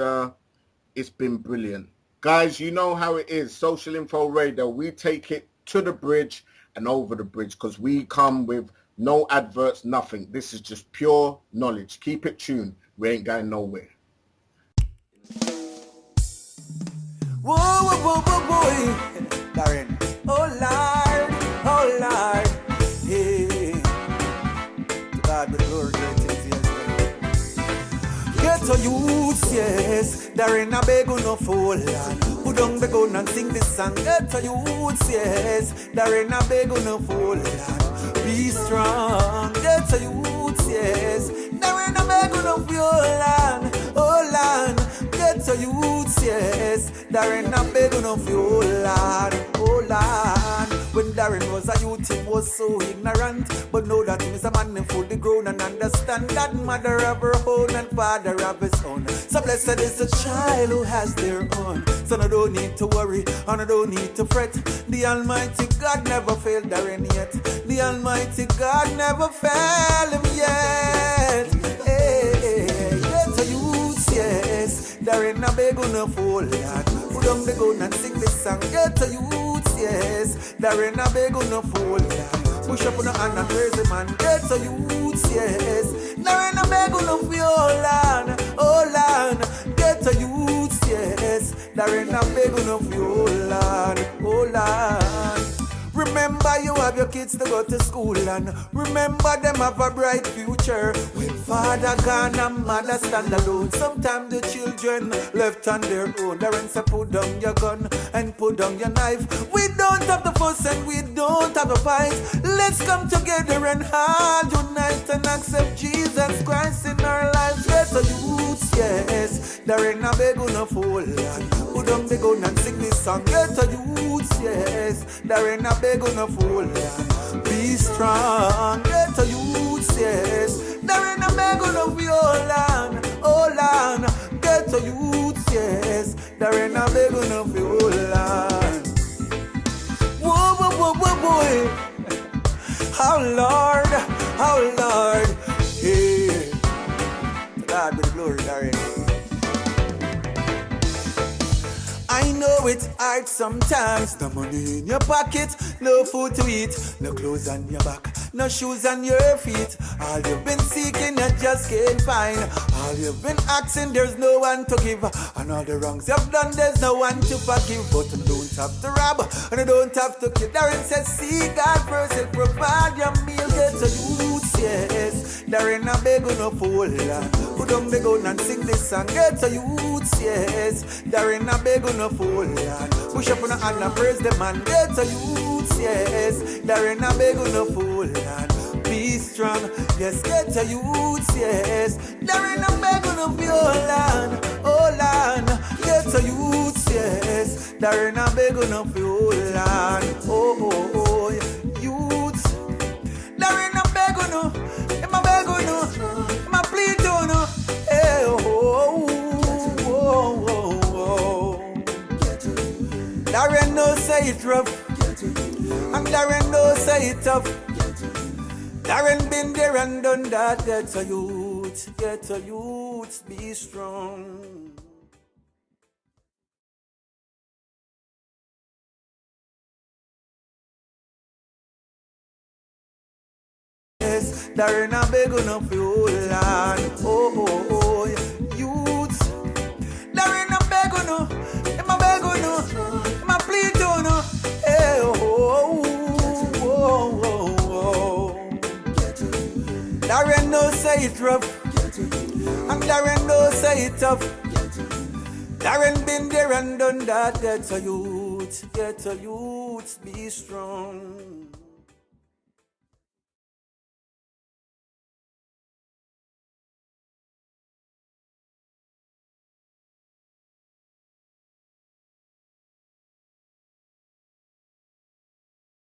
it's been brilliant. Guys, you know how it is. Social Info Radio, we take it to the bridge and over the bridge because we come with no adverts, nothing. This is just pure knowledge. Keep it tuned. We ain't going nowhere. Whoa, whoa, whoa, whoa, boy. Darren. Oh, Lord. Hey. To God be the glory, great things he has done. Get to youths, yes. Darren, I beg you no fool. Put down the gun and sing this song. Get to youths, yes. Darren, I beg you no fool. Be strong. Get to youths, yes. Darren, I beg you no fool. Oh, Lord. Get to youths, yes. Darren, I beg you no fool. Oh, Lord. When Darren was a youth, he was so ignorant. But know that he is a man and fully grown and understand that mother of her own and father of his own. So blessed is the child who has their own. So I don't need to worry and I don't need to fret. The Almighty God never failed Darren yet. The Almighty God never failed him yet. Hey, get to youths, yes. Darren, I beg you no fool, lad. Put down the gun and sing this song. Get to youths, yes. Darren, I beg you no fool, lad. Push up on the hand and praise the man. Get to youths, yes. Darren, I beg you no fool, lad. Oh, lad. Get to youths, yes. Darren, I beg you no fool, lad. Oh, lad. Remember you have your kids to go to school and remember them have a bright future. When father gone and mother stand alone, sometimes the children left on their own. Darren say put down your gun and put down your knife. We don't have to fuss and we don't have to fight. Let's come together and all unite and accept Jesus Christ in our lives. Get the youths, yes. Darren I beg you no fool. Put down the gun and sing this song. Get the youths, yes. Darren I beg you no fool. Be strong. Get the youths, yes. Darren I beg you no fool. Oh Lord, get the youths, yes. Darren I beg you no fool. Whoa, whoa, whoa, whoa, boy. Oh Lord, hey. To God be the glory, Darren. I know it's hard sometimes. No money in your pocket, no food to eat, no clothes on your back, no shoes on your feet. All you've been seeking, you just can't find. All you've been asking, there's no one to give. And all the wrongs you've done, there's no one to forgive. But you don't have to rob, and you don't have to kill. Darren says, see God first, he'll provide your meal. Get to youths, yes. Darren, I beg you no fool. Put down the gun and sing this song. Get to youths, yes. Darren, I beg you no fool. Push up on the hand and praise the man. Get to youths, yes. Darren, I beg you no fool. Be strong, yes. Get to youths, yes. Darren, I beg you no fool. Oh Lord, get to youths, yes. Darren, I beg you no fool. Oh, youths. Darren, I beg you no. I beg you no. I plead you no. Hey, oh. Darren no say it rough, and Darren no say it tough. Darren been there and done that. Get to youth, be strong. Yes, Darren I beg you no fool. Oh, youths. Darren I beg you no. I beg you no. I plead you no. Hey, oh. Darren no say it rough, and Darren knows say it tough. Darren been there and done that. Get a youth, be strong.